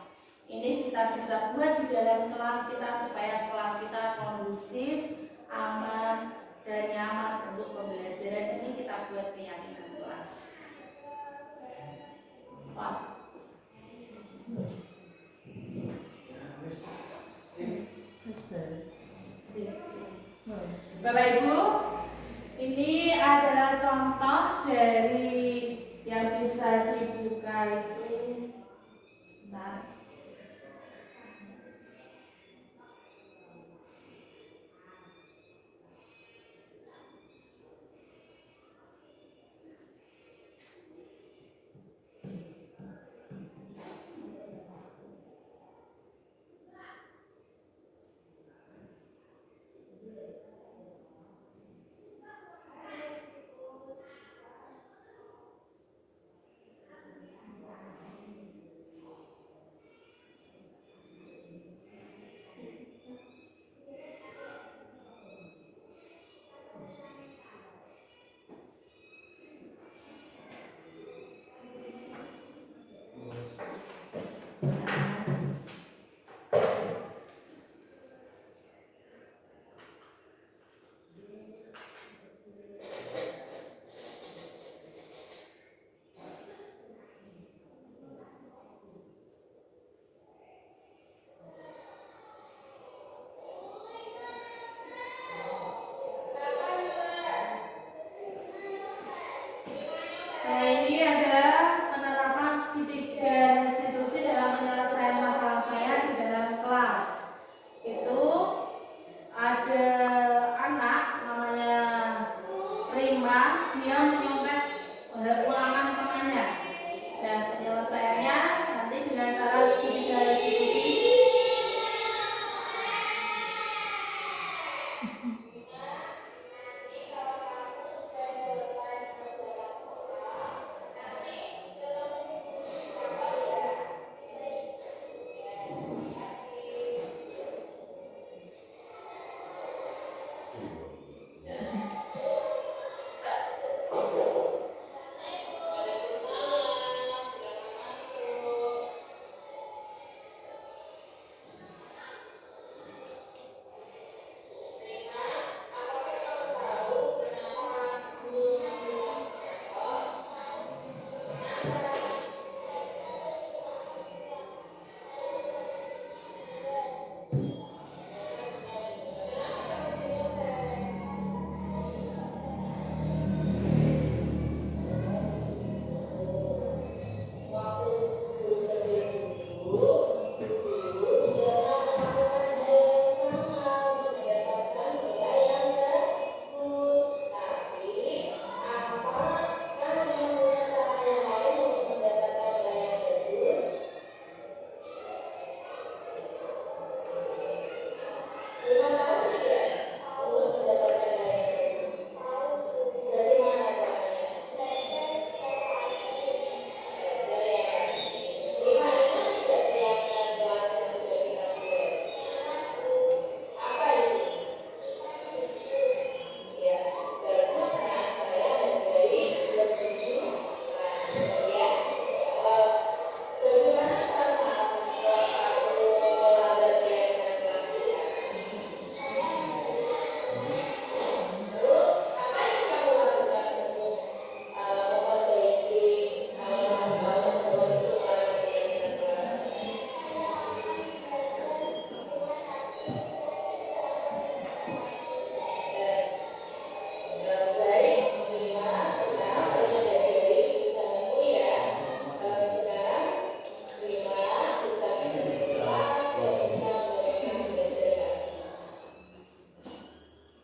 Ini kita bisa buat di dalam kelas kita supaya kelas kita kondusif, aman, dan nyaman untuk pembelajaran. Ini kita buat keyakinan kelas. Wah. Bapak Ibu, ini adalah contoh dari yang bisa dibuka itu. Sebentar.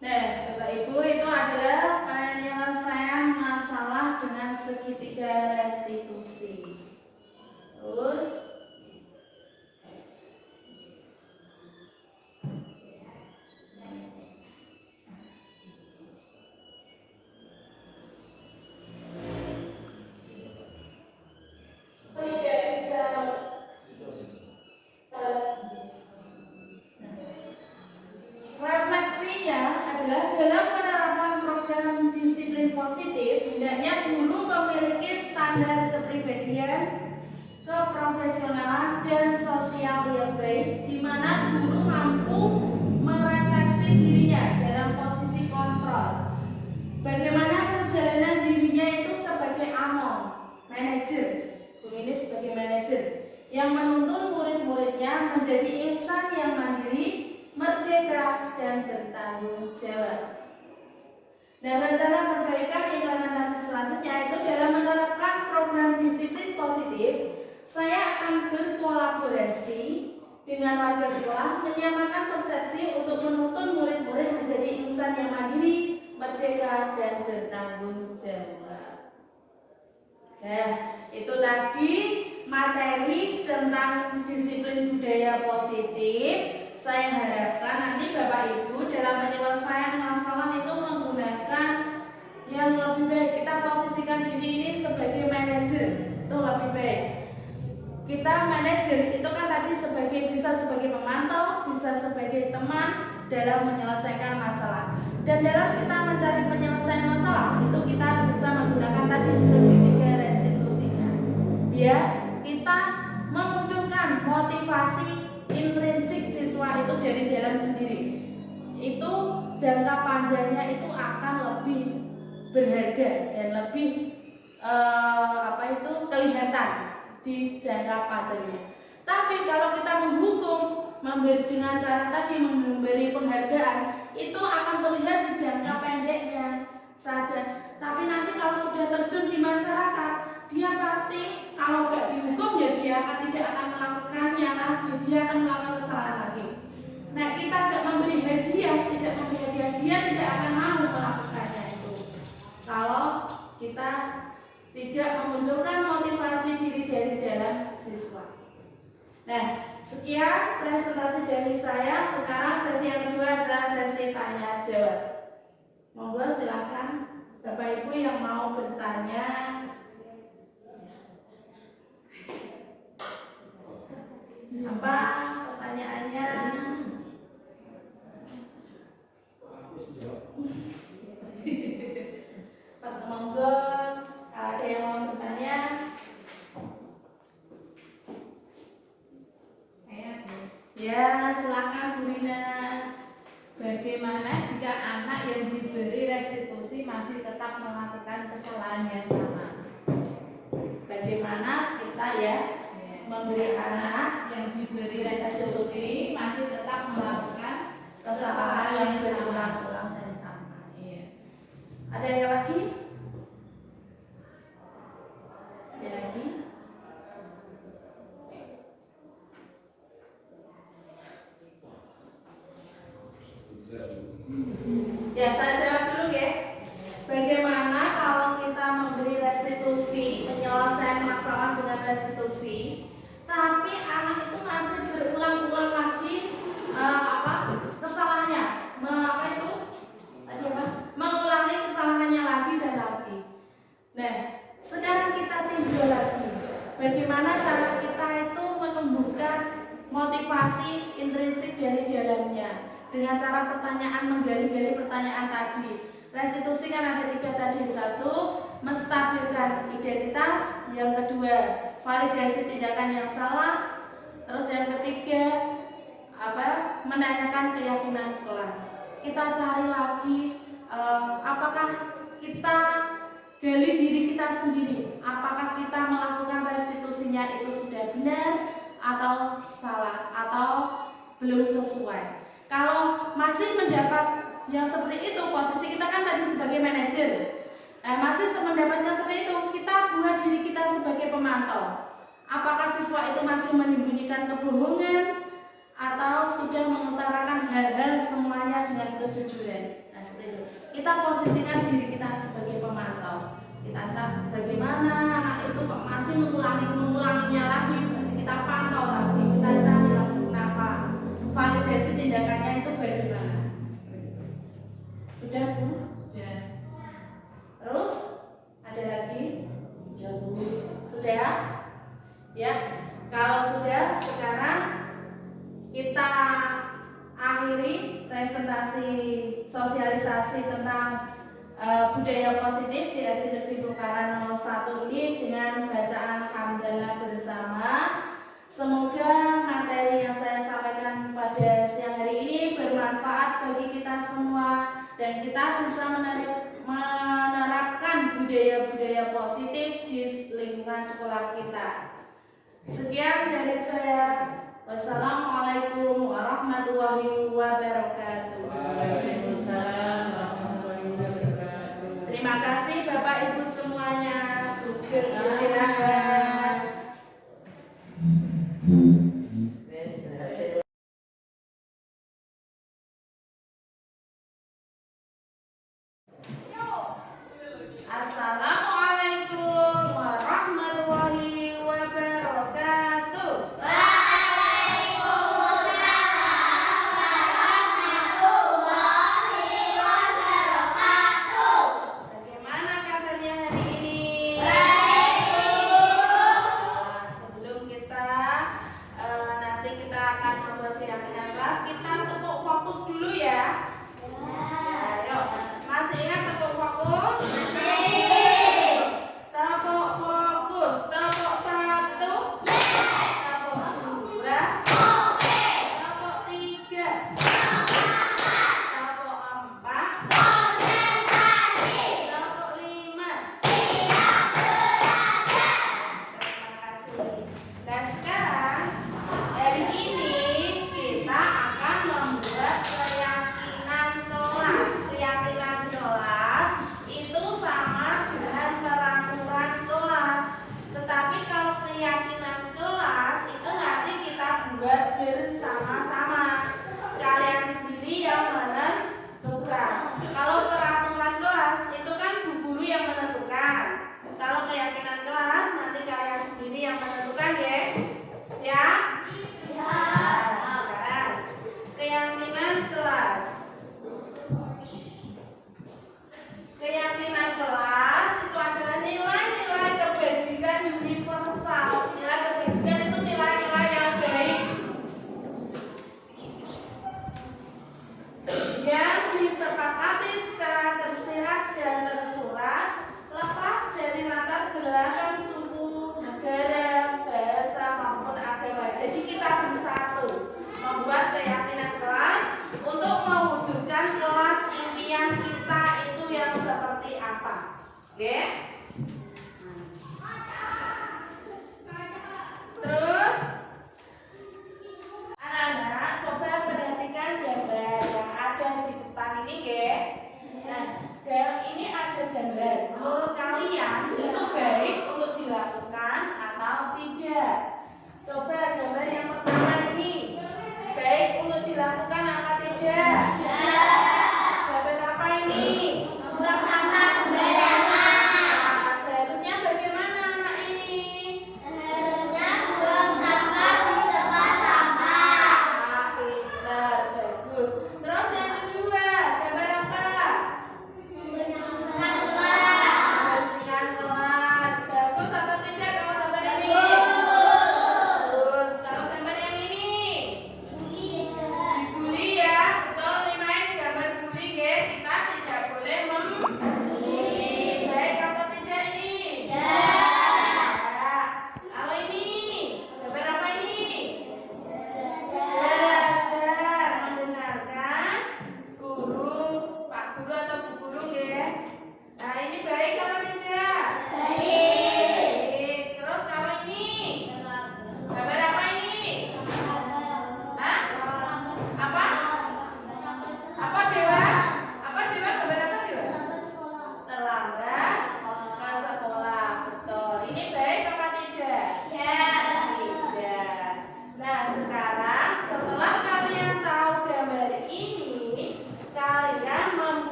Nah, Bapak Ibu, itu adalah penyelesaian masalah dengan segitiga restitusi. Terus refleksinya adalah dalam penerapan program disiplin positif, hendaknya guru memiliki standar kepribadian, keprofesionalan, dan sosial yang baik, di mana guru mampu merefleksi dirinya dalam posisi kontrol. Bagaimana perjalanan dirinya itu sebagai manajer, ini sebagai manajer yang menuntun murid-muridnya menjadi insan yang mandiri, merdeka, dan bertanggung jawab. Dan rencana perbaikan implementasi selanjutnya itu dalam menerapkan program disiplin positif, saya akan berkolaborasi dengan warga sekolah menyamakan persepsi untuk menuntun murid-murid menjadi insan yang mandiri, merdeka, dan bertanggung jawab. Nah, itu tadi materi tentang disiplin budaya positif. Saya harapkan nanti Bapak Ibu dalam penyelesaian masalah itu menggunakan yang lebih baik. Kita posisikan diri ini sebagai manajer, itu lebih baik. Kita manajer itu kan tadi bisa sebagai pemantau, bisa sebagai teman dalam menyelesaikan masalah. Dan dalam kita mencari penyelesaian masalah itu kita bisa menggunakan tadi segitiga restitusinya. Biar kita memunculkan motivasi intrinsik siswa itu dari dalam sendiri. Itu jangka panjangnya itu akan lebih berharga dan lebih kelihatan di jangka panjangnya. Tapi kalau kita menghukum dengan cara tadi memberi penghargaan, itu akan terlihat di jangka pendeknya saja. Tapi nanti kalau sudah terjun di masyarakat, dia pasti kalau nggak dihukum ya dia tidak akan melakukannya lagi, dia akan melakukan kesalahan lagi. Nah, kita nggak memberi hadiah, dia tidak akan mau melakukannya itu. Kalau kita tidak memunculkan motivasi diri dari dalam siswa. Nah, sekian presentasi dari saya. Sekarang sesi yang kedua adalah sesi tanya jawab. Monggo silakan Bapak Ibu yang mau bertanya. Apa pertanyaannya? Pak monggo, ada yang mau bertanya? Ya, silakan Bu Rina. Bagaimana jika anak yang diberi restitusi masih tetap melakukan kesalahan yang sama? bagaimana kita ya memberi anak yang diberi restitusi masih tetap melakukan kesalahan yang berulang-ulang dan sama. Iya. Ada yang lagi? Ada lagi? Ya, saya jawab dulu ya. Bagaimana kalau kita memberi restitusi, penyelesaian masalah dengan restitusi, tapi anak itu masih berulang-ulang lagi kesalahannya, mengulangi kesalahannya lagi dan lagi. Nah, sekarang kita tinjau lagi, bagaimana cara kita itu menumbuhkan motivasi intrinsik dari dalamnya dengan cara pertanyaan, menggali-gali pertanyaan tadi. Restitusi kan ada 3 tadi. 1, menstabilkan identitas. Yang kedua, validasi tindakan yang salah. Terus yang ketiga, menanyakan keyakinan kelas. Kita cari lagi apakah kita gali diri kita sendiri, apakah kita melakukan restitusinya itu sudah benar atau salah atau belum sesuai. Kalau masih mendapat yang seperti itu, posisi kita kan tadi sebagai manajer, masih mendapatkan seperti itu, kita buat diri kita sebagai pemantau. Apakah siswa itu masih menyembunyikan kebohongan atau sudah mengutarakan hal-hal semuanya dengan kejujuran. Nah, seperti itu. Kita posisikan diri kita sebagai pemantau. Kita cek bagaimana anak itu kok masih mengulanginya lagi. Berarti kita pantau lagi, kita cari lagi kenapa. Validasi tindakannya itu bagaimana. Sudah, Bu? Ya. Terus ada lagi? Sudah? Ya. Kalau sudah, sekarang kita akhiri presentasi sosialisasi tentang budaya positif di SD Negeri Bungkaran 01 ini dengan bacaan hamdalah bersama. Semoga materi yang saya sampaikan pada siang hari ini bermanfaat bagi kita semua dan kita bisa menerapkan budaya-budaya positif di lingkungan sekolah kita. Sekian dari saya. Wassalamualaikum warahmatullahi wabarakatuh. Waalaikumsalam warahmatullahi wabarakatuh. Terima kasih Bapak Ibu semuanya. Sugeng istirahat. Assalamualaikum warahmatullahi wabarakatuh. Bagaimana kabarnya hari ini? Sebelum kita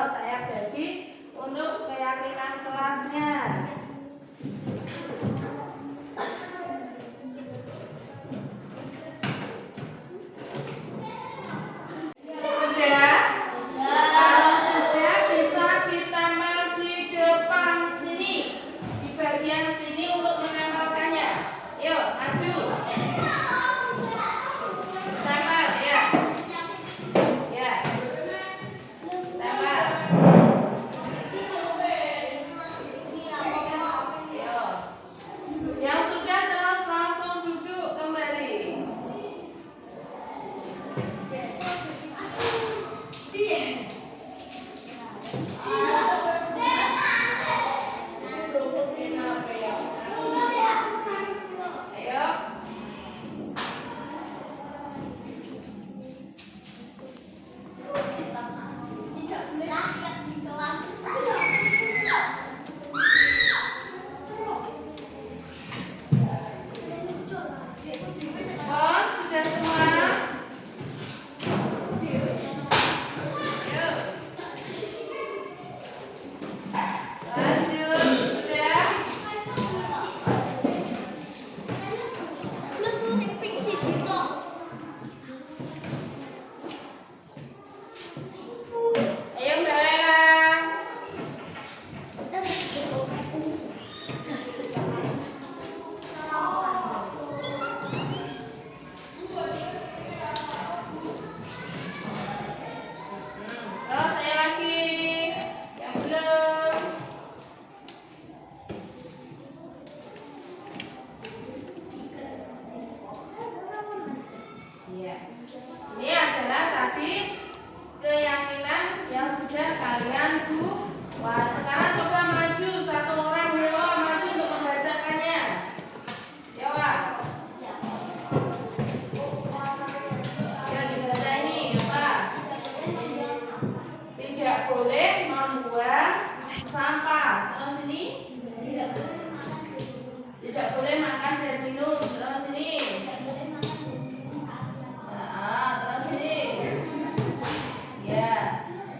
saya bagi untuk keyakinan kelasnya. Sudah? Kalau sudah bisa ditempel di depan sini, di bagian sini untuk menempelkannya. Yuk, maju. Tempel, ya. Ya. Tempel. Yuk. Yang sudah terus langsung duduk kembali. Ayo. Oh, sudah semua? Yuk. Lanjut, sudah? Ayo Mbak Lela. Terus saya lagi yang belum. Iya. Ini adalah tadi keyakinan yang sudah kalian buat. Sekarang coba maju satu orang Dewa maju untuk membacakannya. Dewa. Ya dibaca ini apa? Tidak boleh membuang sampah. Terus ini tidak boleh makan dan minum. Terus ini. Nah, terus ini. Ya.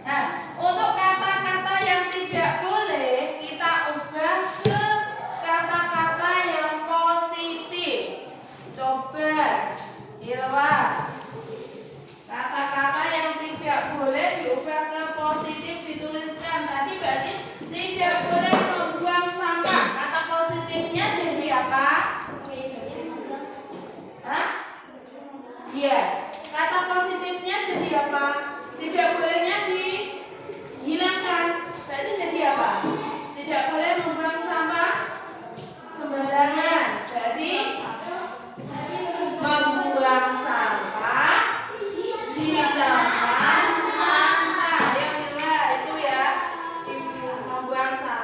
Nah, untuk kata-kata yang tidak boleh kita ubah ke kata-kata yang positif. Coba, Ilwa. Kata-kata yang tidak boleh diubah ke positif dituliskan. Tadi berarti tidak boleh membuang sampah. Kata positifnya jadi apa? Hah? Iya. Kata positifnya jadi apa? Tidak bolehnya dihilangkan. Berarti jadi apa? Tidak boleh membuang sampah sembarangan. Berarti membuang sampah di tempat sampah. Ayo Mila, itu ya. Membuang sampah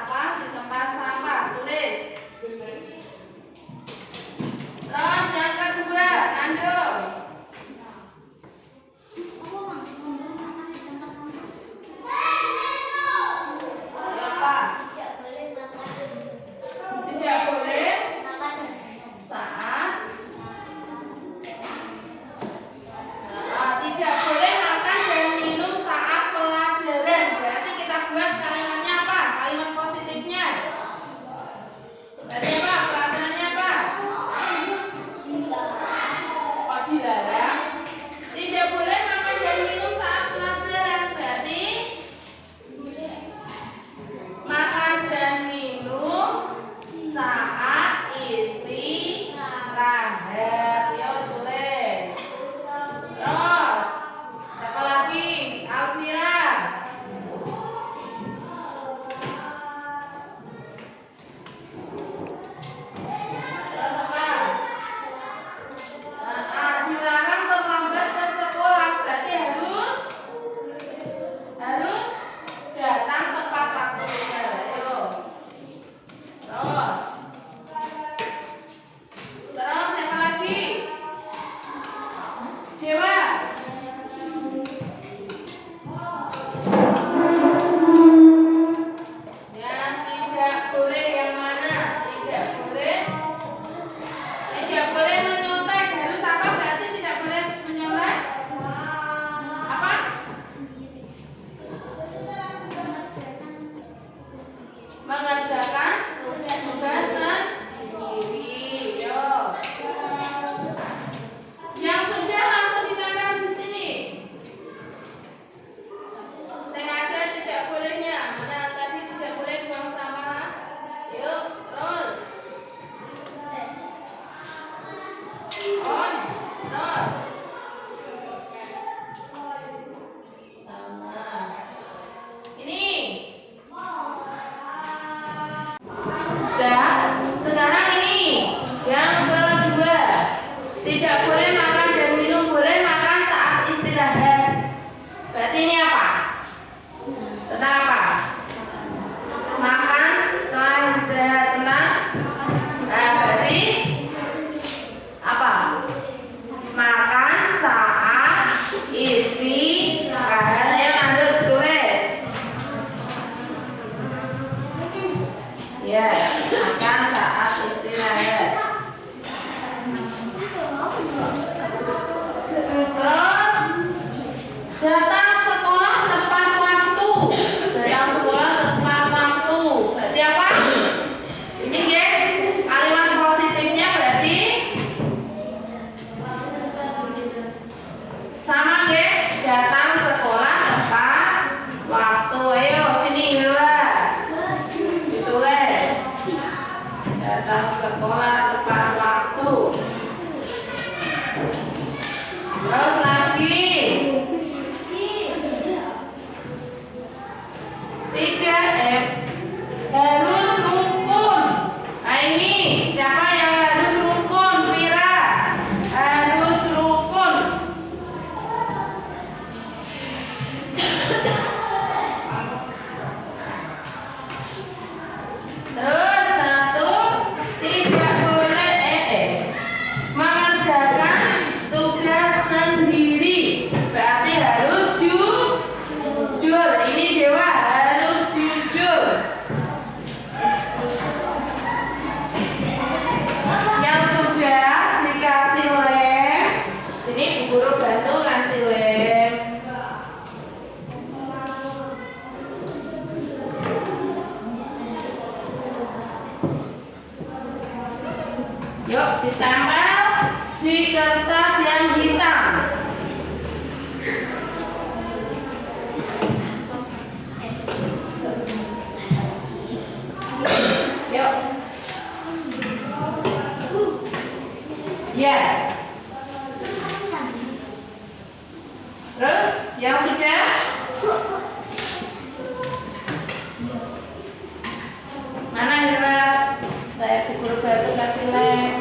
mengerjakan tugas sendiri. Yo. Yang sudah langsung ditempel di sini. Sengaja tidak bolehnya. Mana tadi tidak boleh buang sampah. Yuk, terus. On, terus. Sama. Ini. Sudah. Sekarang ini yang kedua. Tidak boleh makan dan minum, boleh makan saat istirahat. Berarti ini apa? Tentang apa? Makan setelah istirahat tenang. Berarti apa? Makan saat istirahat. Yang ada tulis. Ya, makan saat istirahat. Terus datang sekolah tepat waktu. Datang sekolah tepat waktu. Berarti apa? Ini ya, kalimat positifnya berarti sama ya. Datang sekolah tepat waktu. Ayo sini Hilwa. Ditulis. Datang sekolah tepat waktu. Terus lagi 3M harus rukun. Nah ini siapa yang harus rukun? Vira harus rukun. Terus satu, tidak boleh mengerjakan tugas sendiri. Berarti harus jujur. Ini Dewa harus jujur. Yang sudah dikasih lem, sini Bu Guru bantu kasih lem. Yuk ditempel di kertas yang hitam. Yuk. Ya. Terus yang sudah mana Hira? Saya Bu Guru bantu kasih lem.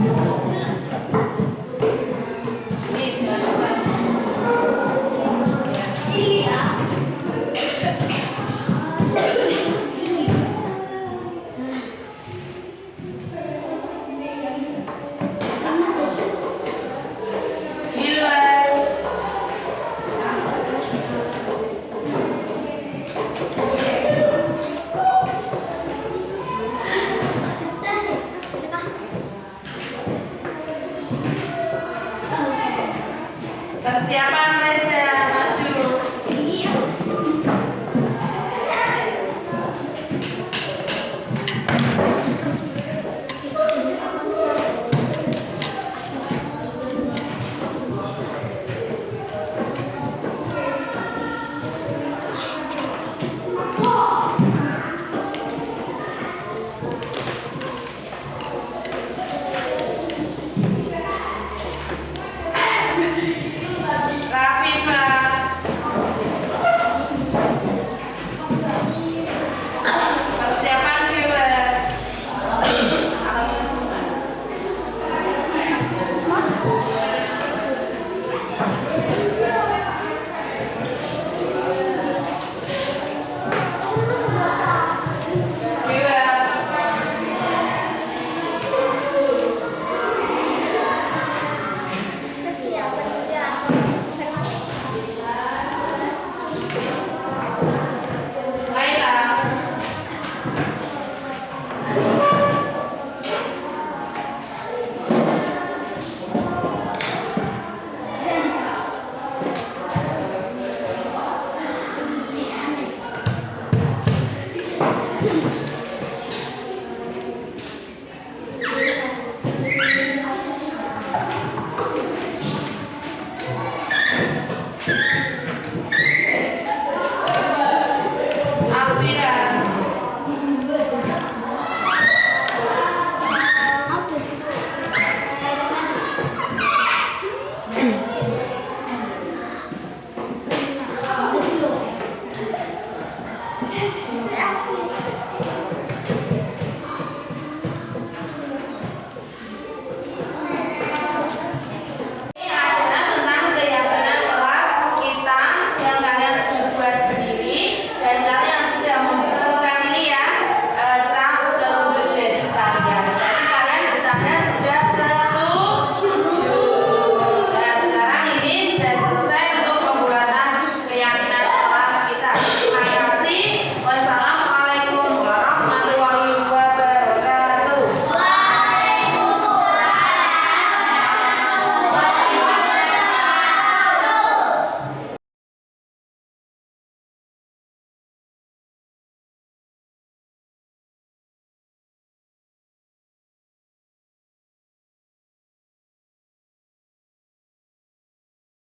Ini jangan lupa. Persiapan reses.